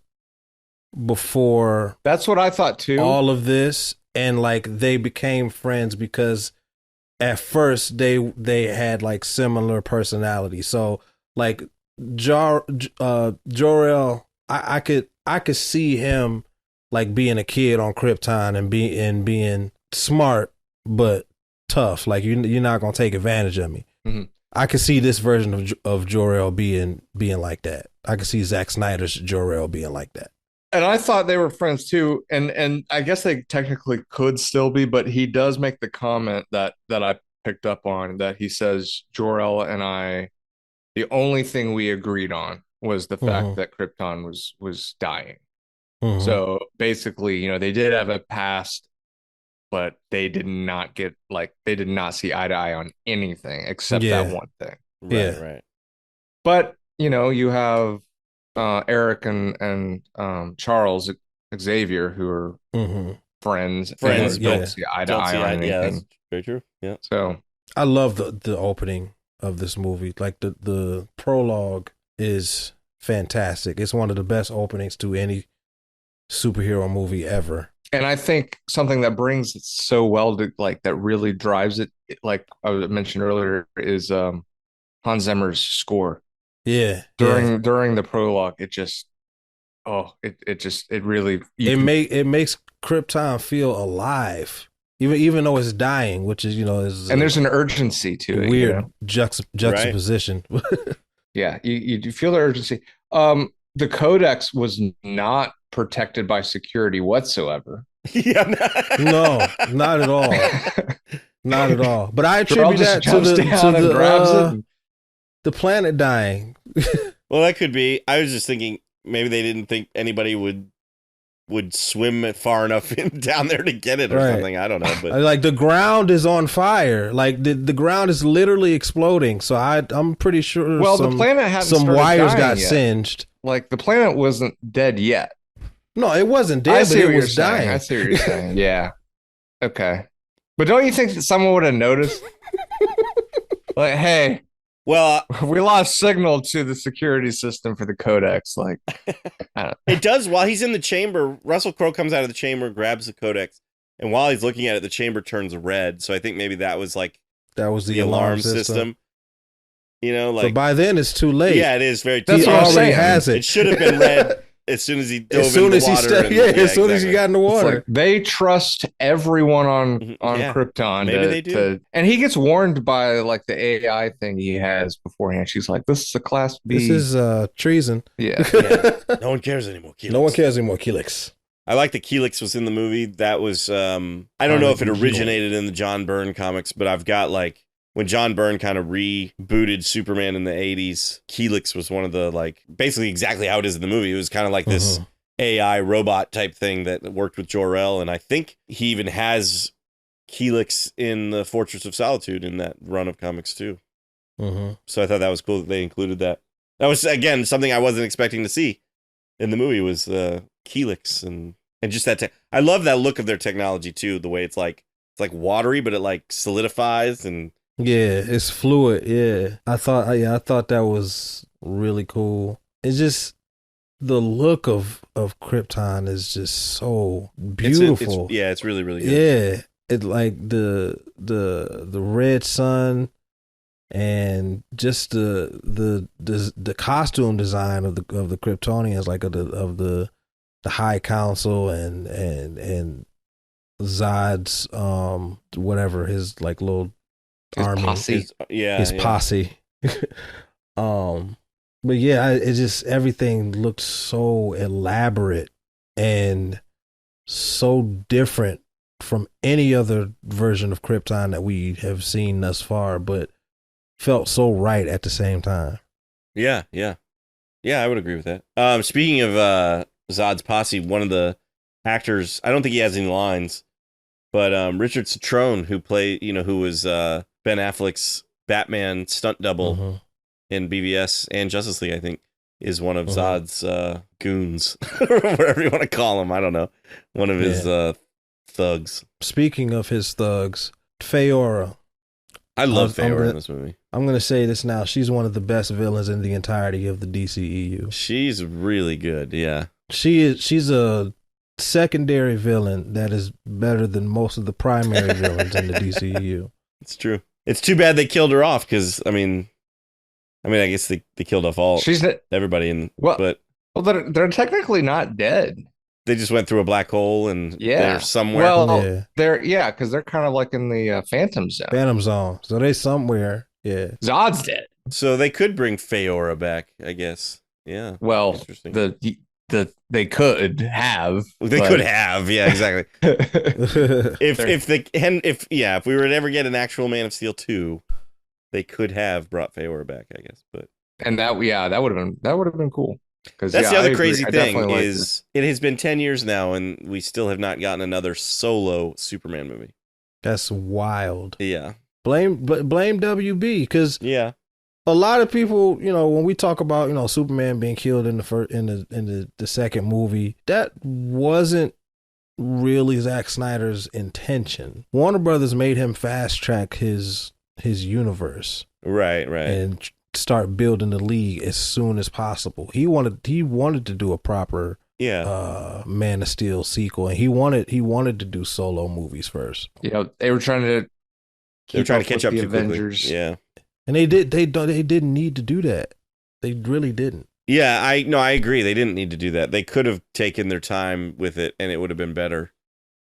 before. That's what I thought too. All of this, and like they became friends because at first they had like similar personalities. So like Jor-El, I could see him like being a kid on Krypton and being smart but tough. Like you're not gonna take advantage of me. Mm-hmm. I could see this version of Jor-El being like that. I could see Zack Snyder's Jor-El being like that. And I thought they were friends too, and I guess they technically could still be, but he does make the comment that I picked up on, that he says Jor-El and I, the only thing we agreed on was the fact that Krypton was dying. Mm-hmm. So basically, they did have a past, but they did not see eye to eye on anything except that one thing. Right. But you have Eric and Charles Xavier, who are friends. Don't see eye to eye on anything. Yeah, that's very true. Yeah. So I love the opening of this movie. Like the prologue is fantastic. It's one of the best openings to any superhero movie ever. And I think something that brings it so well to that really drives it, like I mentioned earlier, is Hans Zimmer's score. Yeah. During the prologue, it just really it makes Krypton feel alive, even though it's dying, which is and there's an urgency to it. Weird juxtaposition. Right. Yeah, you feel the urgency. The Codex was not protected by security whatsoever. Yeah, no, not at all. Not at all. But I attribute that to the planet dying. Well, that could be. I was just thinking maybe they didn't think anybody would swim far enough down there to get it or something. I don't know. But like the ground is on fire. Like the ground is literally exploding. So I'm pretty sure. Well, the planet hadn't some wires got yet. Singed. Like the planet wasn't dead yet. No, it wasn't dead, but it was dying. I see what you're saying. Yeah. Okay. But don't you think that someone would have noticed? Like, hey, well, we lost signal to the security system for the Codex. Like, it does. While he's in the chamber, Russell Crowe comes out of the chamber, grabs the Codex, and while he's looking at it, the chamber turns red. So I think maybe that was the alarm system. But by then it's too late. Yeah, it is very. He already has it. It should have been red. As soon as he dove as soon into as the water. as soon as he got in the water. Like they trust everyone on Krypton. Maybe they do. And he gets warned by the AI thing he has beforehand. She's like, this is a Class B. This is treason. Yeah. No one cares anymore, Keelix. No one cares anymore, Keelix. I like that Keelix was in the movie. That was, I don't know if it originated in the John Byrne comics, but I've got when John Byrne kind of rebooted Superman in the 80s, Keelix was one of the basically exactly how it is in the movie. It was kind of like this AI robot type thing that worked with Jor-El, and I think he even has Keelix in the Fortress of Solitude in that run of comics too. So I thought that was cool that they included that. That was again something I wasn't expecting to see in the movie was Keelix and just that. I love that look of their technology too. The way it's like watery, but it solidifies and Yeah, it's fluid. Yeah, I thought that was really cool. It's just the look of Krypton is just so beautiful. It's really, really good. Yeah, it like the red sun and just the costume design of the Kryptonians, like of the High Council and Zod's whatever his like little His army posse. his posse. But yeah, it just everything looked so elaborate and so different from any other version of Krypton that we have seen thus far, but felt so right at the same time. Yeah, I would agree with that. Speaking of Zod's posse, one of the actors, I don't think he has any lines, but Richard Citrone, who was Ben Affleck's Batman stunt double Mhm. in BVS and Justice League, I think, is one of Mhm. Zod's goons, or whatever you want to call him. I don't know. One of his thugs. Speaking of his thugs, Feora. I love I'm Feora gonna- in this movie. I'm going to say this now. She's one of the best villains in the entirety of the DCEU. She's really good. Yeah. She's a secondary villain that is better than most of the primary villains in the DCEU. It's true. It's too bad they killed her off because I guess they killed off everybody but they're technically not dead. they just went through a black hole and Yeah. they're somewhere. Yeah. Because they're kind of like in the Phantom Zone. Phantom Zone. So they somewhere. Yeah. Zod's dead. So they could bring Feora back, I guess. Yeah. Well, Interesting. they could have. They could have, yeah, exactly. If If we were to ever get an actual Man of Steel 2, they could have brought Feora back, I guess. But that would have been cool. Because that's the I other agree. crazy I thing definitely liked is it has been 10 years now and we still have not gotten another solo Superman movie. That's wild. Yeah. Blame WB because Yeah. a lot of people, when we talk about, Superman being killed in the second movie, that wasn't really Zack Snyder's intention. Warner Brothers made him fast track his universe Right. and start building the league as soon as possible. He wanted to do a proper Man of Steel sequel, and he wanted to do solo movies first. they were trying to catch up with the to Avengers. quickly. Yeah. And they didn't need to do that. They really didn't. Yeah, I agree. They didn't need to do that. They could have taken their time with it and it would have been better.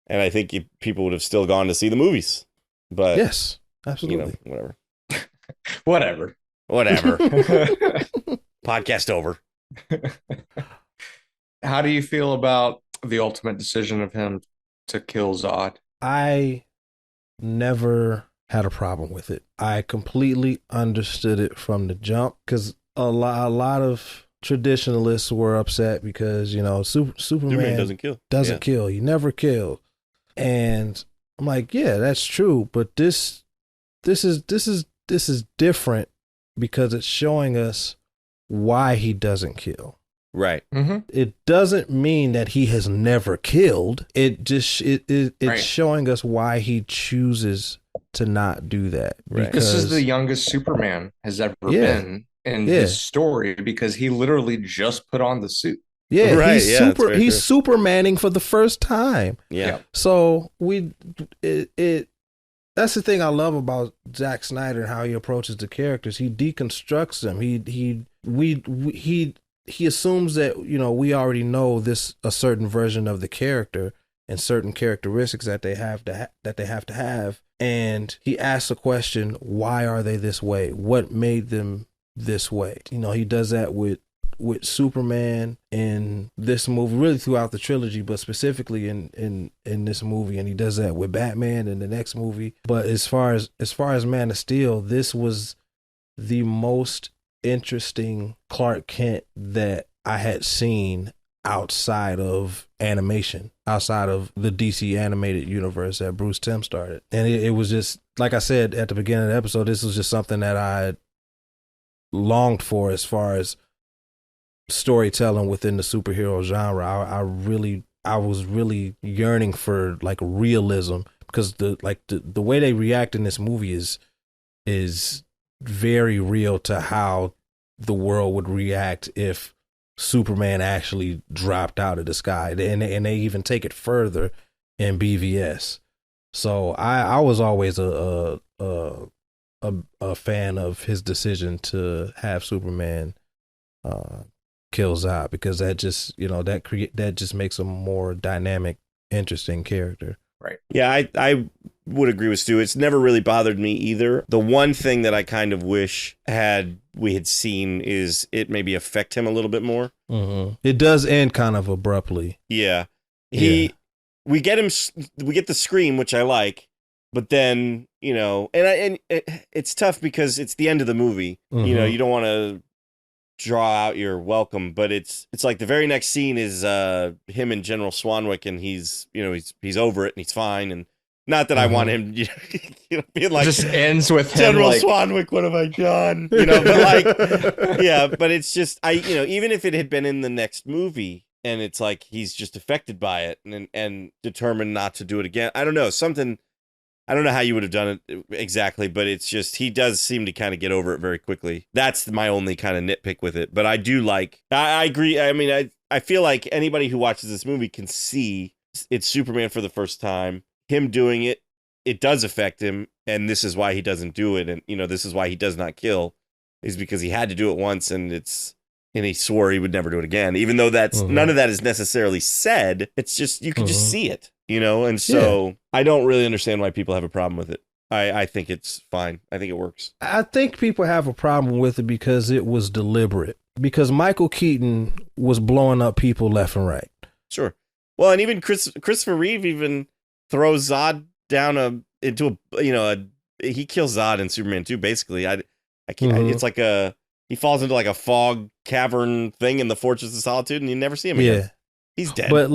And I think people would have still gone to see the movies. But Yes, absolutely. Whatever. Whatever. Podcast over. How do you feel about the ultimate decision of him to kill Zod? I never had a problem with it. I completely understood it from the jump because a lot of traditionalists were upset because Superman doesn't kill. He never killed, and I'm like, yeah, that's true, but this is different because it's showing us why he doesn't kill. Right. Mm-hmm. It doesn't mean that he has never killed. It's Right. showing us why he chooses to not do that. Right. This is Because- the youngest Superman has ever Yeah. been in Yeah. his story because he literally just put on the suit. yeah, Right, he's yeah, that's very he's Supermaning for the first time. Yeah. So that's the thing I love about Zack Snyder and how he approaches the characters. He deconstructs them. He assumes that we already know a certain version of the character and certain characteristics that they have to have, and he asks a question: why are they this way? What made them this way? He does that with Superman in this movie, really throughout the trilogy, but specifically in this movie, and he does that with Batman in the next movie. But as far as Man of Steel, this was the most interesting Clark Kent that I had seen outside of animation, outside of the DC animated universe that Bruce Timm started. And it was just, like I said at the beginning of the episode, this was just something that I longed for as far as storytelling within the superhero genre. I was really yearning for like realism because the way they react in this movie is is very real to how the world would react if Superman actually dropped out of the sky, and they even take it further in BVS. So I was always a fan of his decision to have Superman kill Zod, because that just that just makes him a more dynamic, interesting character. Right. Yeah, I would agree with Stu. It's never really bothered me either. The one thing that I kind of wish we had seen is it maybe affect him a little bit more. Mm-hmm. It does end kind of abruptly. Yeah. We get the scream, which I like, but then, and it's tough because it's the end of the movie. Mm-hmm. You don't want to draw out your welcome, but it's like the very next scene is him and General Swanwick, and he's over it and he's fine. And not that I want him being like, just ends with General him like, Swanwick, what have I done? But like, yeah, but it's just, even if it had been in the next movie and it's like he's just affected by it and determined not to do it again, I don't know, I don't know how you would have done it exactly, but it's just, he does seem to kind of get over it very quickly. That's my only kind of nitpick with it. But I do I agree. I mean, I feel like anybody who watches this movie can see it's Superman for the first time. Him doing it, it does affect him. And this is why he doesn't do it. And, this is why he does not kill, is because he had to do it once and he swore he would never do it again. Even though none of that is necessarily said. It's just, you can just see it. And so I don't really understand why people have a problem with it. I think it's fine. I think it works. I think people have a problem with it because it was deliberate. Because Michael Keaton was blowing up people left and right. Sure. Well, and even Christopher Reeve even throws Zod down into he kills Zod in Superman 2. Basically, I can't. It's like he falls into like a fog cavern thing in the Fortress of Solitude, and you never see him again. Yeah, he's dead. But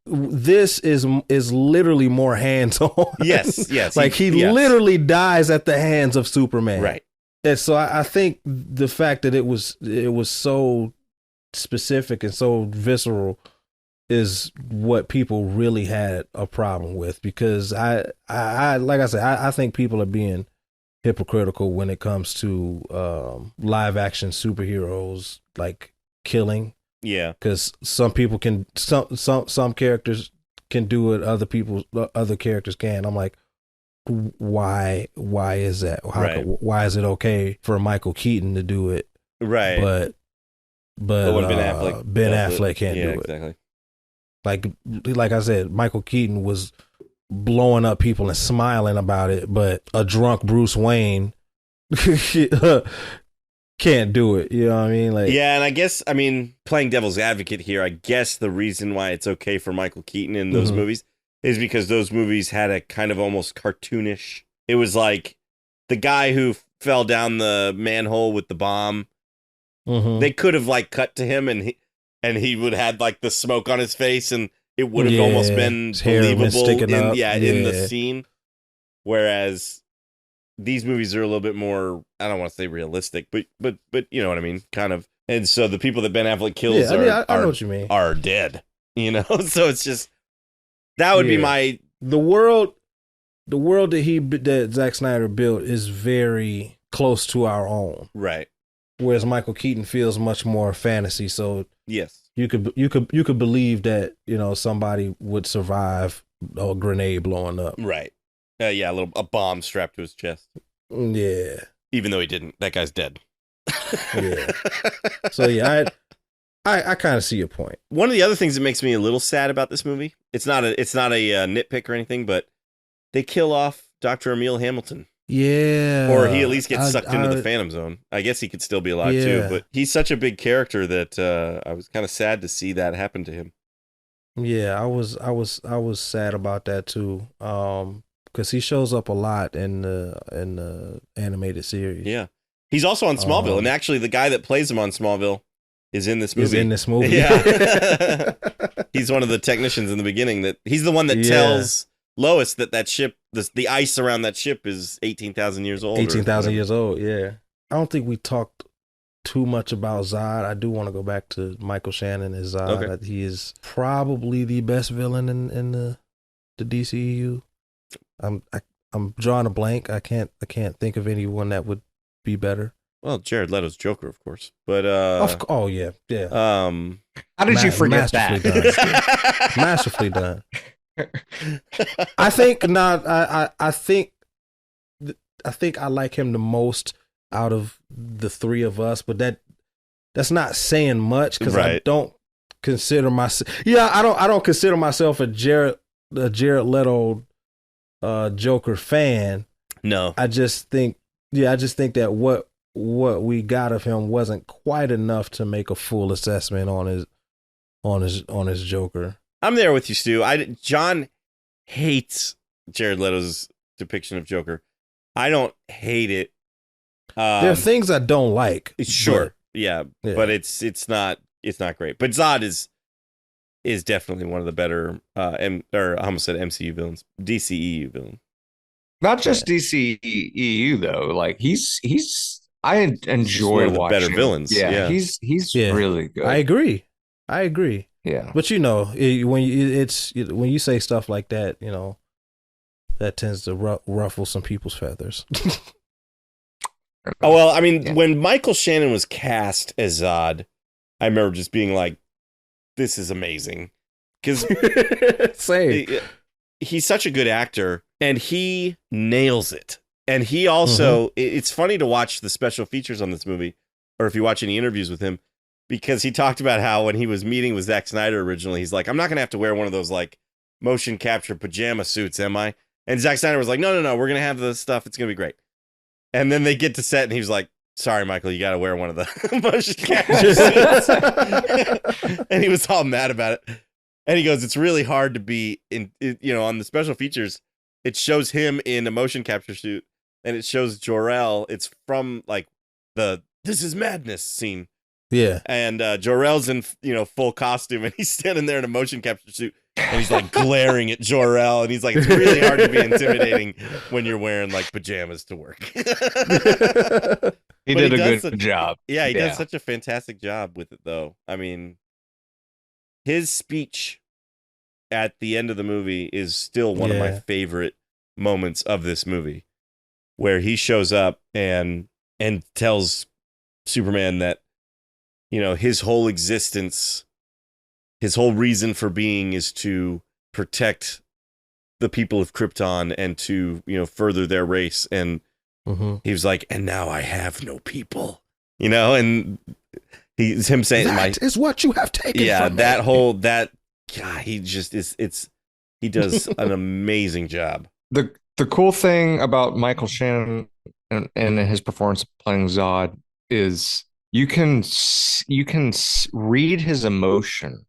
this is literally more hands-on. Yes. He literally dies at the hands of Superman. Right. And so I think the fact that it was so specific and so visceral is what people really had a problem with, because I like I said, I think people are being hypocritical when it comes to live action superheroes like killing. Yeah, because some people can, some characters can do it, other characters can. I'm like, why is that? Why is it okay for Michael Keaton to do it? Right. But when Ben Affleck can't do it. Exactly. Like I said, Michael Keaton was blowing up people and smiling about it, but a drunk Bruce Wayne can't do it. You know what I mean? Yeah, and I guess, playing devil's advocate here, I guess the reason why it's okay for Michael Keaton in those movies is because those movies had a kind of almost cartoonish. It was like the guy who fell down the manhole with the bomb. They could have cut to him and he would have had the smoke on his face, and it would have almost been believable in the scene. Whereas these movies are a little bit more, I don't want to say realistic, but you know what I mean, kind of. And so the people that Ben Affleck kills I know what you mean, are dead. So it's just, that would be the world that Zack Snyder built is very close to our own, right? Whereas Michael Keaton feels much more fantasy. So yes, you could believe that somebody would survive a grenade blowing up, right? A bomb strapped to his chest. Yeah, even though he didn't. That guy's dead. Yeah. So yeah, I kind of see your point. One of the other things that makes me a little sad about this movie, it's not a nitpick or anything, but they kill off Dr. Emil Hamilton. Yeah. Or he at least gets sucked into the Phantom Zone. I guess he could still be alive too, but he's such a big character that I was kind of sad to see that happen to him. Yeah, I was sad about that too. Because he shows up a lot in the animated series. Yeah. He's also on Smallville, and actually the guy that plays him on Smallville is in this movie. Yeah. He's one of the technicians in the beginning. He's the one that tells Lois that ship, the ice around that ship is 18,000 years old. 18,000 years old, yeah. I don't think we talked too much about Zod. I do want to go back to Michael Shannon as Zod. Okay. He is probably the best villain in the DCEU. I'm drawing a blank. I can't think of anyone that would be better. Well, Jared Leto's Joker, of course, but Oh yeah, yeah. How did you forget masterfully that? Masterfully done. I think not. I think I like him the most out of the three of us, but that's not saying much because I Right. don't consider myself. Yeah, I don't consider myself a Jared Leto Joker fan. No. I just think that what we got of him wasn't quite enough to make a full assessment on his Joker. I'm there with you, Stu. John hates Jared Leto's depiction of Joker. I don't hate it. There are things I don't like. Sure, yeah, yeah. but it's not great. But Zod is definitely one of the better or I almost said MCU villains, DCEU villain. Not just DCEU though. Like I enjoy one of the watching better villains. Yeah. He's Yeah. really good. I agree. Yeah. But when you say stuff like that, that tends to ruffle some people's feathers. Oh well, I mean, Yeah. when Michael Shannon was cast as Zod, I remember just being like, "This is amazing," because Same. he's such a good actor and he nails it. And he also, it's funny to watch the special features on this movie, or if you watch any interviews with him, because he talked about how when he was meeting with Zack Snyder originally, he's like, I'm not going to have to wear one of those like motion capture pajama suits, am I? And Zack Snyder was like, no, we're going to have the stuff. It's going to be great. And then they get to set and he was like, sorry, Michael, you got to wear one of the motion capture suits. And he was all mad about it. And he goes, it's really hard to be on the special features. It shows him in a motion capture suit and it shows Jor-El. It's from like the This Is Madness scene. Yeah. And Jor-El's in, full costume and he's standing there in a motion capture suit and he's like glaring at Jor-El. And he's like, it's really hard to be intimidating when you're wearing like pajamas to work. He But did he a does good job. Yeah, he does such a fantastic job with it, though. I mean, his speech at the end of the movie is still one of my favorite moments of this movie, where he shows up and tells Superman that, his whole existence, his whole reason for being is to protect the people of Krypton and to, further their race. And he was like, and now I have no people, and he's him saying, that is what you have taken. Yeah, from that me. whole, God, he just is, he does an amazing job. The cool thing about Michael Shannon and his performance playing Zod is you can read his emotion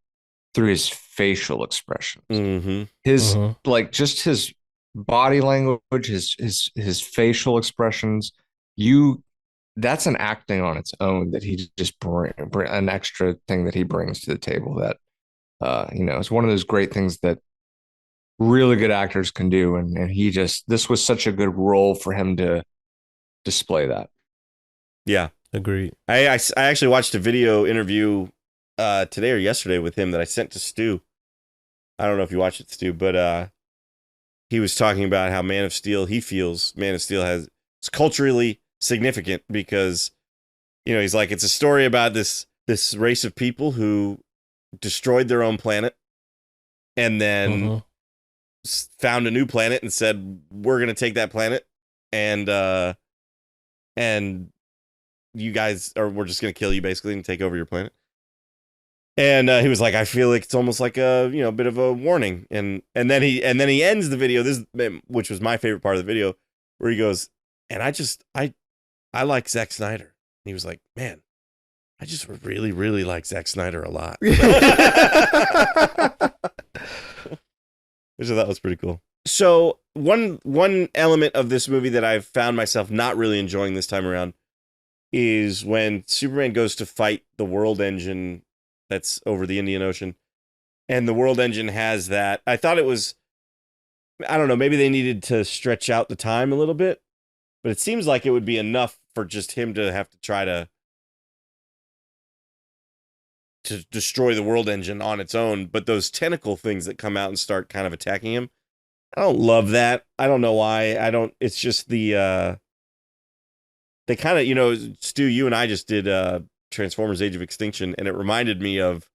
through his facial expressions. Mm-hmm. His like just his body language, his facial expressions. That's an acting on its own that he just bring an extra thing that he brings to the table that it's one of those great things that really good actors can do, and this was such a good role for him to display that. Yeah, agreed. I actually watched a video interview today or yesterday with him that I sent to Stu. I don't know if you watched it, Stu, but he was talking about how Man of Steel, he feels Man of Steel is culturally significant because, he's like, it's a story about this race of people who destroyed their own planet and then found a new planet and said, we're going to take that planet and you guys we're just going to kill you basically and take over your planet. And he was like, I feel like it's almost like a bit of a warning. And then he ends the video, which was my favorite part of the video, where he goes, and I like Zack Snyder. And he was like, man, I just really, really like Zack Snyder a lot. Which I thought was pretty cool. So one element of this movie that I've found myself not really enjoying this time around is when Superman goes to fight the World Engine that's over the Indian Ocean. And the World Engine has that. I thought it was, I don't know, maybe they needed to stretch out the time a little bit, but it seems like it would be enough for just him to have to try to destroy the World Engine on its own. But those tentacle things that come out and start kind of attacking him, I don't love that. I don't know why. I don't. It's just the they kind of, Stu, you and I just did Transformers: Age of Extinction, and it reminded me of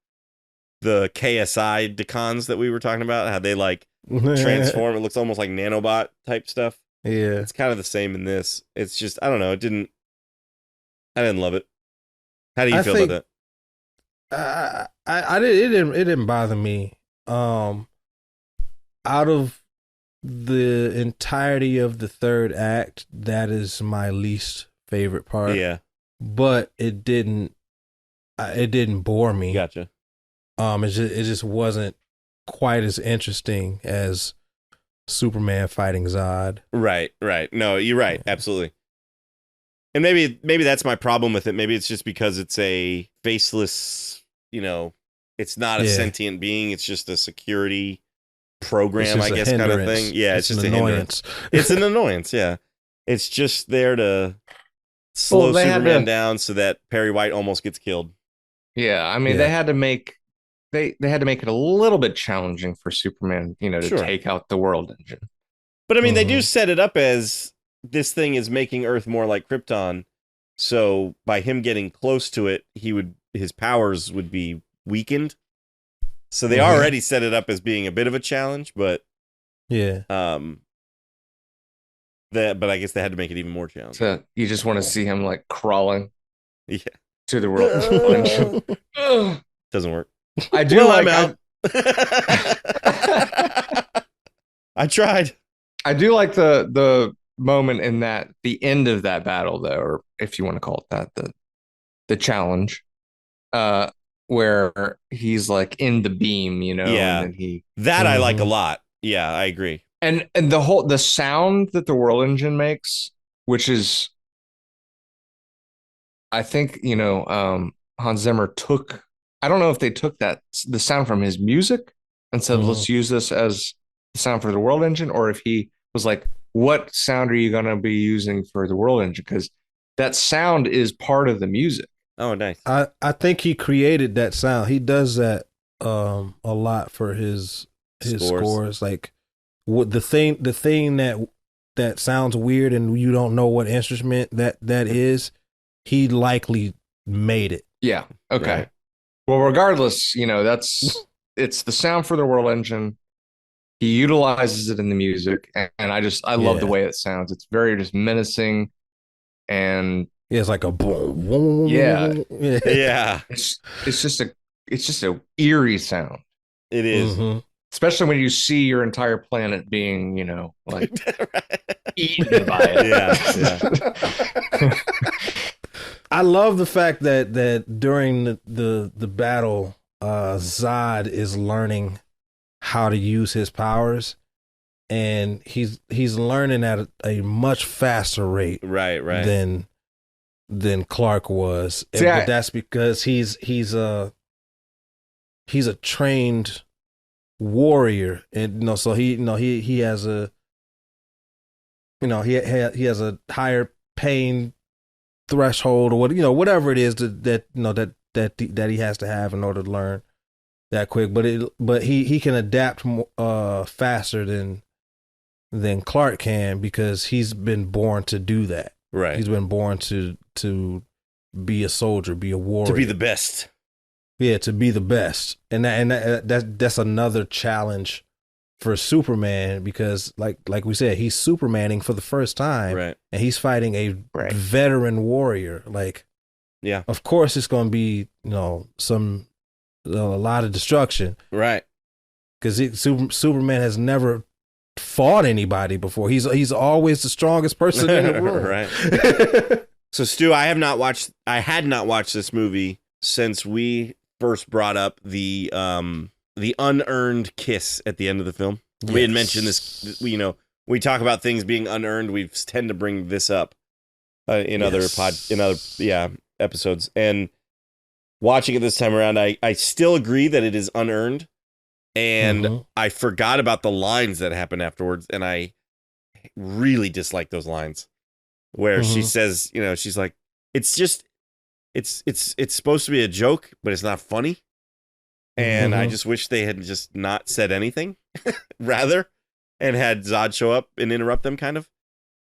the KSI Decons that we were talking about. How they like transform. It looks almost like nanobot type stuff. Yeah. It's kind of the same in this. It's just I don't know. I didn't love it. How do you feel about that? It didn't bother me. Out of the entirety of the third act, that is my least favorite part. Yeah. But it didn't bore me. Gotcha. It just wasn't quite as interesting as Superman fighting Zod. Right. No, you're right. Absolutely. And maybe that's my problem with it. Maybe it's just because it's a faceless, it's not a sentient being. It's just a security program, I guess, kind of thing. Yeah, it's just an annoyance. It's an annoyance, yeah. It's just there to slow Superman down so that Perry White almost gets killed. Yeah, I mean, they had to make they had to make it a little bit challenging for Superman, to take out the World Engine. But I mean, they do set it up as this thing is making Earth more like Krypton. So by him getting close to it, his powers would be weakened. So they already set it up as being a bit of a challenge, but yeah. But I guess they had to make it even more challenging. So you just want to see him like crawling, to the World Engine. Doesn't work. I do I'm out. I tried. I do like the moment in the end of that battle, though, or if you want to call it that, the challenge, where he's like in the beam, Yeah, and then I like a lot. Yeah, I agree. And the sound that the World Engine makes, which is, I think, Hans Zimmer took. I don't know if they took the sound from his music and said, let's use this as the sound for the World Engine, or if he was like, what sound are you going to be using for the World Engine? Because that sound is part of the music. Oh, nice. I think he created that sound. He does that a lot for his scores. Like what the thing that sounds weird and you don't know what instrument that is, he likely made it. Yeah. Okay. Right. Well, regardless, it's the sound for the World Engine. He utilizes it in the music, and I love the way it sounds. It's very just menacing, and it's like a boom, boom. Yeah. It's just a eerie sound. It is. Especially when you see your entire planet being, like eaten by it. Yeah. I love the fact that during the battle, Zod is learning how to use his powers, and he's learning at a much faster rate, right, than Clark was. But that's because he's a trained warrior, and so he has a he has a higher pain threshold, or whatever it is that he has to have in order to learn that quick. But he can adapt faster than Clark can, because he's been born to do that. Right. He's been born to be a soldier, be a warrior, to be the best. Yeah, to be the best, and that's another challenge for Superman, because like we said, he's Supermaning for the first time, right? And he's fighting a veteran warrior. Like, yeah, of course it's going to be a lot of destruction, right? Because Superman has never fought anybody before. He's always the strongest person in the room, right? So Stu, I had not watched this movie since we first brought up the unearned kiss at the end of the film. Yes. We had mentioned this. We talk about things being unearned. We tend to bring this up in other episodes. And watching it this time around, I still agree that it is unearned, and I forgot about the lines that happen afterwards, and I really dislike those lines where she says, she's like, it's supposed to be a joke, but it's not funny. And I just wish they had just not said anything rather. and had Zod show up and interrupt them, kind of.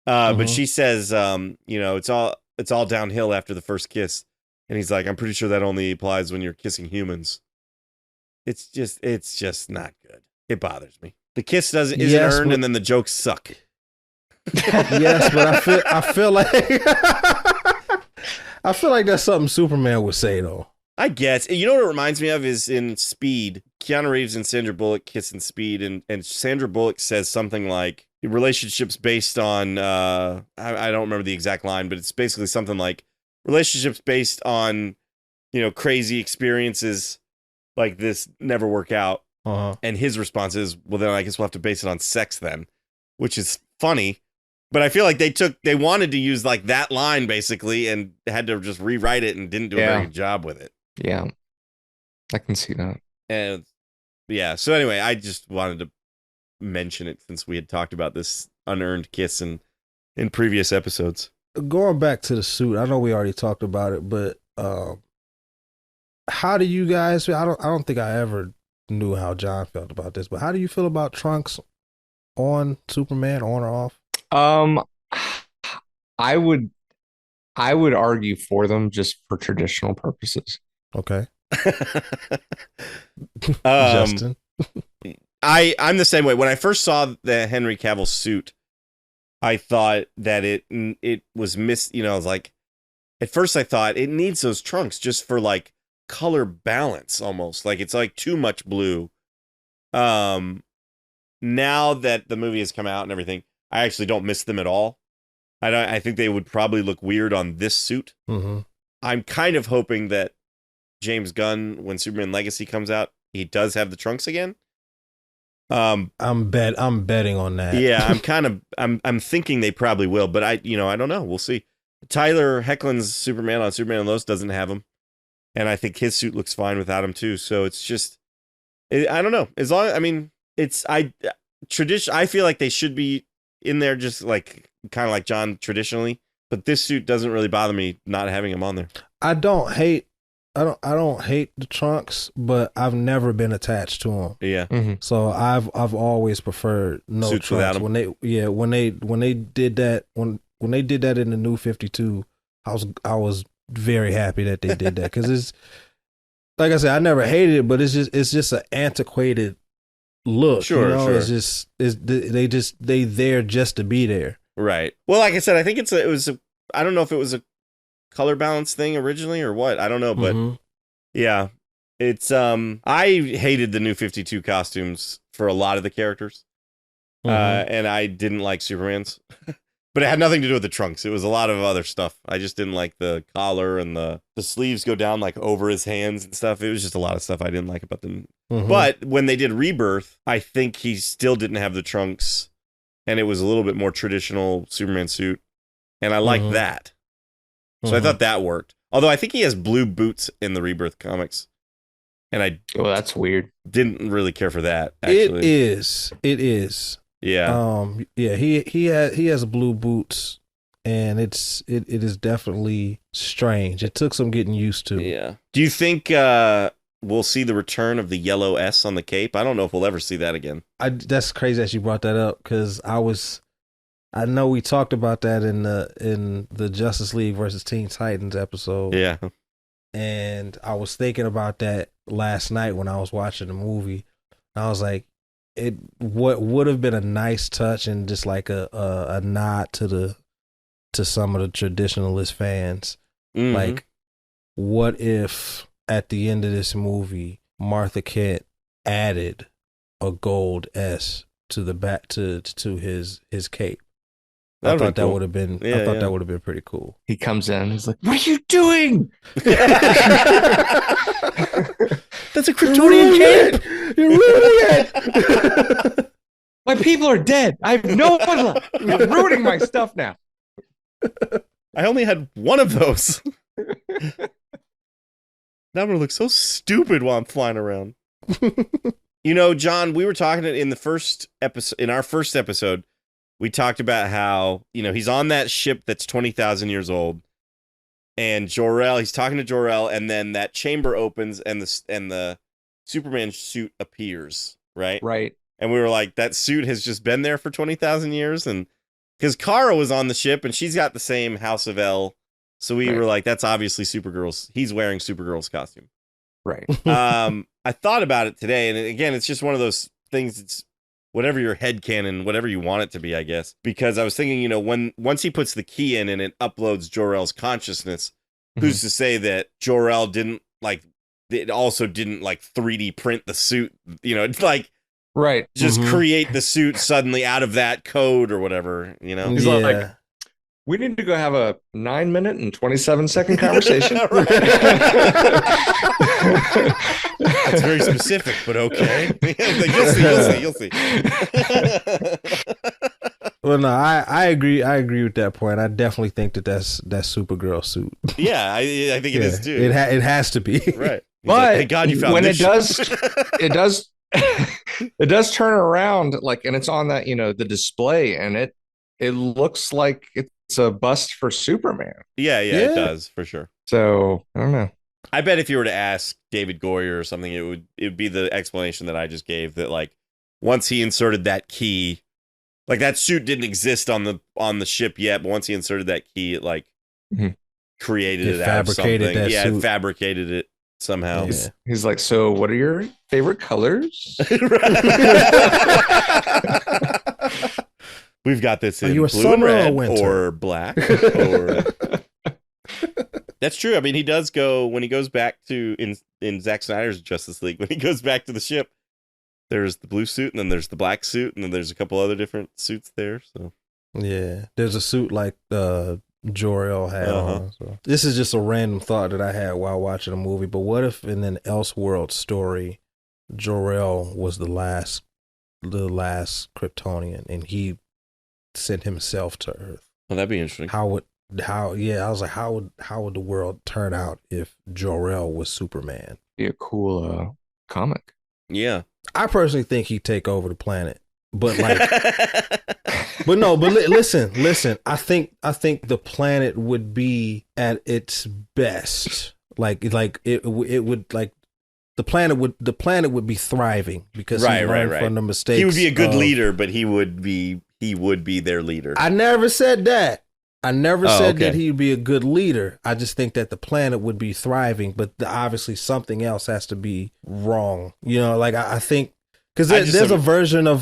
But she says, it's all downhill after the first kiss, and he's like, I'm pretty sure that only applies when you're kissing humans. It's just not good. It bothers me. The kiss isn't earned, and then the jokes suck. Yes, but I feel like I feel like that's something Superman would say though. I guess. You know what it reminds me of is in Speed, Keanu Reeves and Sandra Bullock kiss in Speed, and Sandra Bullock says something like relationships based on I don't remember the exact line, but it's basically something like relationships based on crazy experiences like this never work out. And his response is, well, then I guess we'll have to base it on sex then, which is funny. But I feel like they wanted to use like that line basically and had to just rewrite it and didn't do a very good job with it. Yeah, I can see that. And yeah, so anyway, I just wanted to mention it since we had talked about this unearned kiss in previous episodes. Going back to the suit, I know we already talked about it, but how do you guys feel? I don't think I ever knew how John felt about this, but how do you feel about Trunks on Superman, on or off? I would argue for them just for traditional purposes. Okay. Justin. I'm the same way. When I first saw the Henry Cavill suit, I thought that it was I was like, at first I thought it needs those trunks just for like color balance, almost like it's like too much blue. Now that the movie has come out and everything, I actually don't miss them at all. I think they would probably look weird on this suit. Mm-hmm. I'm kind of hoping that James Gunn, when Superman Legacy comes out, he does have the trunks again. I'm betting on that. Yeah, I'm thinking they probably will, but I don't know. We'll see. Tyler Hoechlin's Superman on Superman and Lois doesn't have him, and I think his suit looks fine without him too. So it's just, I don't know. As long, I mean, I feel like they should be in there, just like kind of like John traditionally. But this suit doesn't really bother me not having him on there. I don't hate the trunks, but I've never been attached to them. Yeah. Mm-hmm. So I've always preferred no Suits trunks. without 'em. When they did that when they did that in the New 52, I was very happy that they did that, because it's like I said, I never hated it, but it's just an antiquated look. Sure, sure. They there just to be there. Right. Well, like I said, I think I don't know if it was a color balance thing originally or what. I don't know, but yeah, it's I hated the New 52 costumes for a lot of the characters. And I didn't like Superman's. But it had nothing to do with the trunks. It was a lot of other stuff. I just didn't like the collar, and the sleeves go down like over his hands and stuff. It was just a lot of stuff I didn't like about them. But when they did Rebirth, I think he still didn't have the trunks, and it was a little bit more traditional Superman suit. And I liked that. So I thought that worked. Although I think he has blue boots in the Rebirth comics. And that's weird. Didn't really care for that, actually. It is. Yeah. He has blue boots, and it is definitely strange. It took some getting used to. Yeah. Do you think we'll see the return of the yellow S on the cape? I don't know if we'll ever see that again. That's crazy that you brought that up, because I know we talked about that in the Justice League versus Teen Titans episode. Yeah. And I was thinking about that last night when I was watching the movie. I was like, what would have been a nice touch and just like a nod to some of the traditionalist fans. Like, what if at the end of this movie, Martha Kent added a gold S to the back to his cape? I thought that would have been. I thought that would have been pretty cool. He comes in. He's like, "What are you doing?" That's a Kryptonian cape. You're ruining it. My people are dead. I have no one left. You're ruining my stuff now. I only had one of those. Now I'm gonna look so stupid while I'm flying around. John, we were talking in the first episode. In our first episode, we talked about how he's on that ship that's 20,000 years old, and he's talking to Jor-El, and then that chamber opens, and the Superman suit appears. Right. Right. And we were like, that suit has just been there for 20,000 years. And because Kara was on the ship and she's got the same House of L. So we were like, that's obviously Supergirl's. He's wearing Supergirl's costume. Right. I thought about it today. And again, it's just one of those things. It's whatever your headcanon, whatever you want it to be, I guess. Because I was thinking, you know, once he puts the key in and it uploads Jor-El's consciousness, who's to say that Jor-El didn't like, it also didn't like 3D print the suit, you know, it's like, Right. just create the suit suddenly out of that code or whatever, you know? He's like, we need to go have a 9-minute and 27-second conversation. That's very specific, but okay. You'll see. Well, no, I agree. I agree with that point. I definitely think that's Supergirl suit. Yeah, I think it is too. It has to be. Right. He's But like, thank God you found when this it does it does turn around, like, and it's on that, you know, the display, and it looks like it's a bust for Superman. Yeah, it does for sure. So I don't know. I bet if you were to ask David Goyer or something, it would be the explanation that I just gave, that like once he inserted that key, like that suit didn't exist on the ship yet, but once he inserted that key, it like created it out of something. Yeah, it fabricated it somehow. Yeah. He's like, so what are your favorite colors? We've got this in you a blue and summer or red winter? or black. Or... That's true. I mean, he does go when he goes back to in Zack Snyder's Justice League. When he goes back to the ship, there's the blue suit, and then there's the black suit, and then there's a couple other different suits there. So yeah, there's a suit like Jor-El had on. So. This is just a random thought that I had while watching a movie. But what if in an Elseworld story, Jor-El was the last Kryptonian, and he sent himself to Earth? Well, that'd be interesting. I was like, how would the world turn out if Jor-El was Superman? Be a cool comic. Yeah, I personally think he'd take over the planet, but like, listen. I think the planet would be at its best. Like it would like the planet would be thriving because he learned from the mistakes. He would be a good leader, but he would be their leader. I never said that. I never said that he'd be a good leader. I just think that the planet would be thriving, but obviously something else has to be wrong. You know, like I think because there's a version of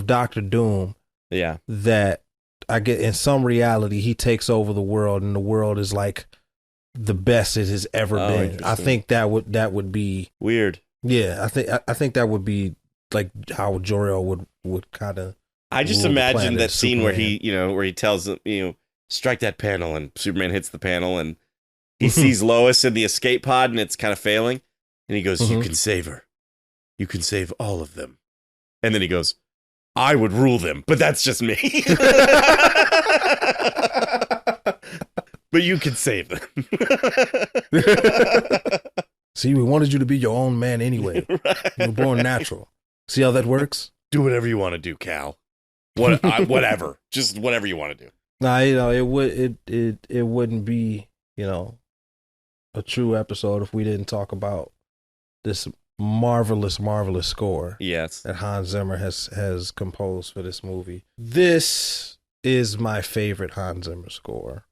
Doctor Doom. Yeah, that I get in some reality he takes over the world, and the world is like the best it has ever been. I think that would be weird. Yeah, I think that would be like how Jor-El would kind of. I just imagine that scene where he tells them, strike that panel, and Superman hits the panel, and he sees Lois in the escape pod, and it's kind of failing, and he goes, "You can save her. You can save all of them." And then he goes, "I would rule them, but that's just me." But you can save them. See, we wanted you to be your own man anyway. Right. You were born natural. See how that works? Do whatever you want to do, Cal. Whatever. Just whatever you want to do. Nah, it wouldn't be, a true episode if we didn't talk about this marvelous score. Yes. That Hans Zimmer has composed for this movie. This is my favorite Hans Zimmer score.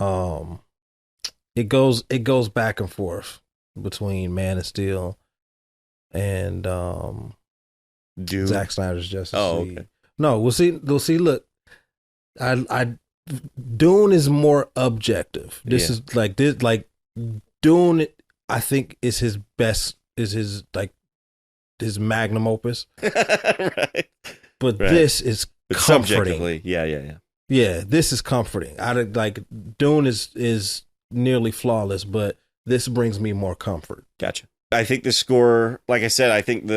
It goes back and forth between Man of Steel and Doom. Zack Snyder's Justice League. Okay. No, we'll see. Look, I Dune is more objective. This is like this. Like Dune, I think is his best. Is his magnum opus. Right. But this is comforting. Yeah. Yeah, this is comforting. Dune is nearly flawless, but this brings me more comfort. Gotcha. I think the score, like I said, I think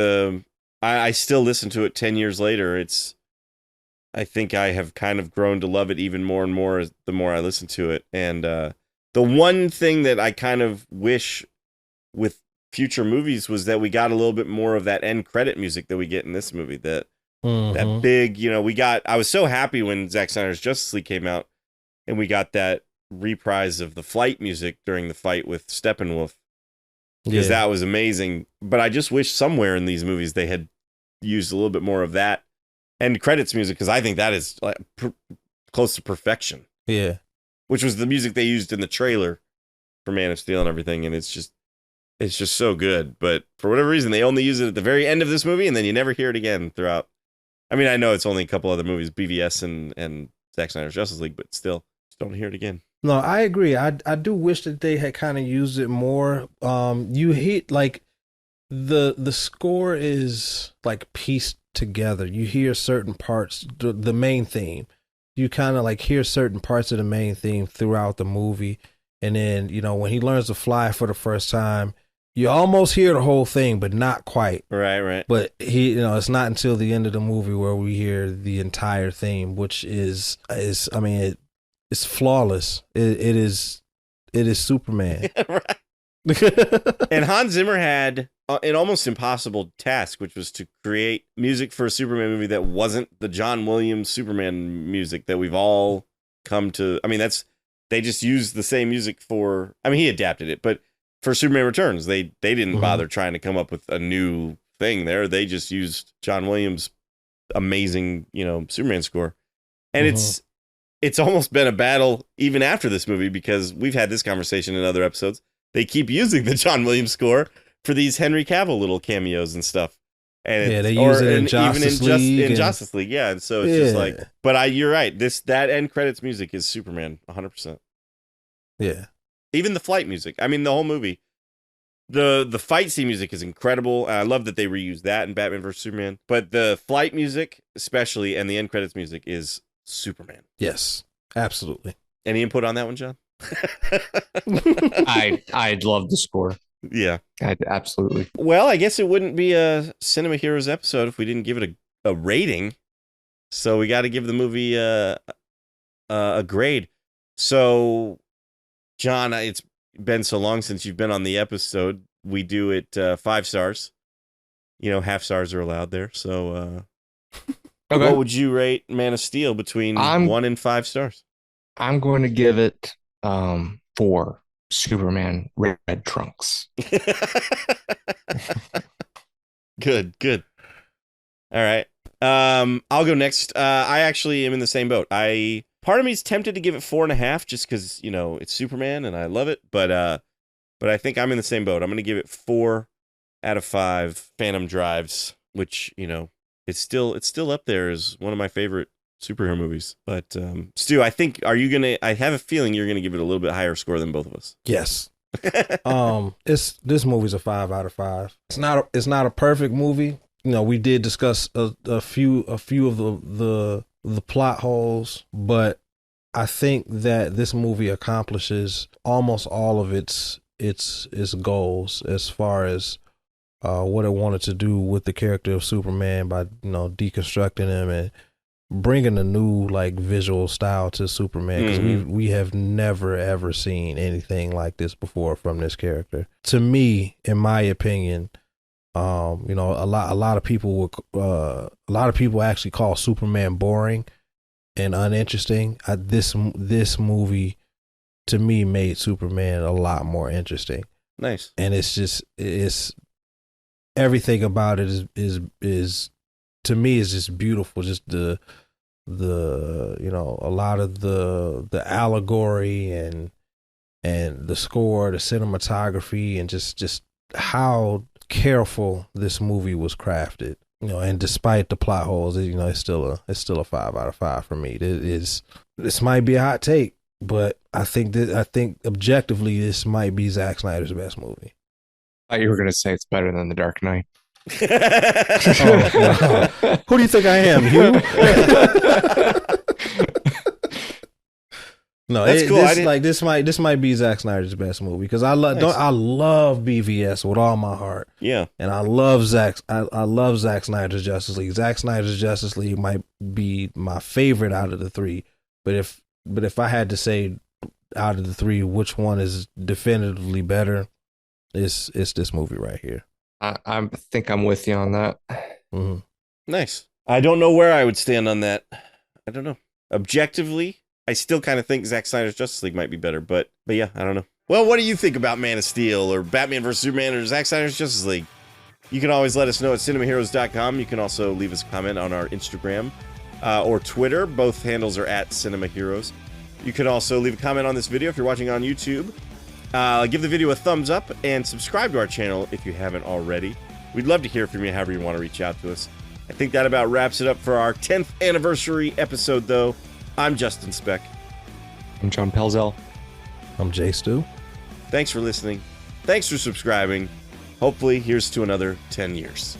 I still listen to it 10 years later. I think I have kind of grown to love it even more and more the more I listen to it. And the one thing that I kind of wish with future movies was that we got a little bit more of that end credit music that we get in this movie. That big, I was so happy when Zack Snyder's Justice League came out and we got that reprise of the flight music during the fight with Steppenwolf. Because that was amazing. But I just wish somewhere in these movies they had used a little bit more of that end credits music, because I think that is like close to perfection. Yeah. Which was the music they used in the trailer for Man of Steel and everything, and it's just so good. But for whatever reason, they only use it at the very end of this movie, and then you never hear it again throughout. I mean, I know it's only a couple other movies, BVS and Zack Snyder's Justice League, but still, just don't hear it again. No, I agree. I do wish that they had kind of used it more. You hit like the score is like pieced together. You hear certain parts, the main theme. You kind of like hear certain parts of the main theme throughout the movie, and then when he learns to fly for the first time, you almost hear the whole thing, but not quite. Right. But it's not until the end of the movie where we hear the entire theme, which is I mean, it's flawless. It is Superman. Right. And Hans Zimmer had an almost impossible task, which was to create music for a Superman movie that wasn't the John Williams Superman music that we've all come to. I mean, they just used the same music for. I mean, he adapted it, but for Superman Returns, they didn't bother trying to come up with a new thing there. They just used John Williams' amazing, Superman score, and it's almost been a battle even after this movie, because we've had this conversation in other episodes. They keep using the John Williams score for these Henry Cavill little cameos and stuff. And they use it in Justice League. In Justice League, yeah. And so it's just like, but you're right. That end credits music is Superman, 100%. Yeah. Even the flight music. I mean, the whole movie. The fight scene music is incredible. I love that they reused that in Batman vs Superman. But the flight music, especially, and the end credits music is Superman. Yes, absolutely. Any input on that one, John? I'd love the score. Yeah. Absolutely. Well, I guess it wouldn't be a Cinema Heroes episode if we didn't give it a rating. So we got to give the movie a grade. So, John, it's been so long since you've been on the episode. We do it 5 stars. Half stars are allowed there. So, okay. What would you rate Man of Steel between 1 and 5 stars? I'm going to give it 4 Superman red trunks. Good. All right. I'll go next. I actually am in the same boat. Part of me is tempted to give it 4.5 just because, it's Superman and I love it. But I think I'm in the same boat. I'm going to give it 4 out of 5 Phantom Drives, which, it's still up there as one of my favorite superhero movies. But Stu, I have a feeling you're gonna give it a little bit higher score than both of us. Yes. This movie's a 5 out of 5. It's not a perfect movie. We did discuss a few of the plot holes, but I think that this movie accomplishes almost all of its goals as far as what it wanted to do with the character of Superman by deconstructing him and bringing a new visual style to Superman, because we have never ever seen anything like this before from this character. To me, in my opinion, a lot of people actually call Superman boring and uninteresting. This movie to me made Superman a lot more interesting. Nice. And it's everything about it is to me is just beautiful. Just the a lot of the allegory and the score, the cinematography, and just how careful this movie was crafted. And despite the plot holes, it's still a 5 out of 5 for me. This might be a hot take, but I think objectively this might be Zack Snyder's best movie. I thought you were going to say it's better than The Dark Knight. Oh, wow. Who do you think I am, you? No, that's cool. This might be Zack Snyder's best movie, because I love BVS with all my heart. Yeah, and I love Zack Snyder's Justice League. Zack Snyder's Justice League might be my favorite out of the 3, but if I had to say out of the 3 which one is definitively better, it's this movie right here. I think I'm with you on that. Mm-hmm. Nice. I don't know where I would stand on that. I don't know. Objectively, I still kind of think Zack Snyder's Justice League might be better, but yeah, I don't know. Well, what do you think about Man of Steel or Batman vs Superman or Zack Snyder's Justice League? You can always let us know at cinemaheroes.com. You can also leave us a comment on our Instagram or Twitter. Both handles are at Cinema Heroes. You can also leave a comment on this video if you're watching on YouTube. Give the video a thumbs up and subscribe to our channel if you haven't already. We'd love to hear from you however you want to reach out to us. I think that about wraps it up for our 10th anniversary episode, though. I'm Justin Speck. I'm John Pelzel. I'm Jay Stu. Thanks for listening. Thanks for subscribing. Hopefully, here's to another 10 years.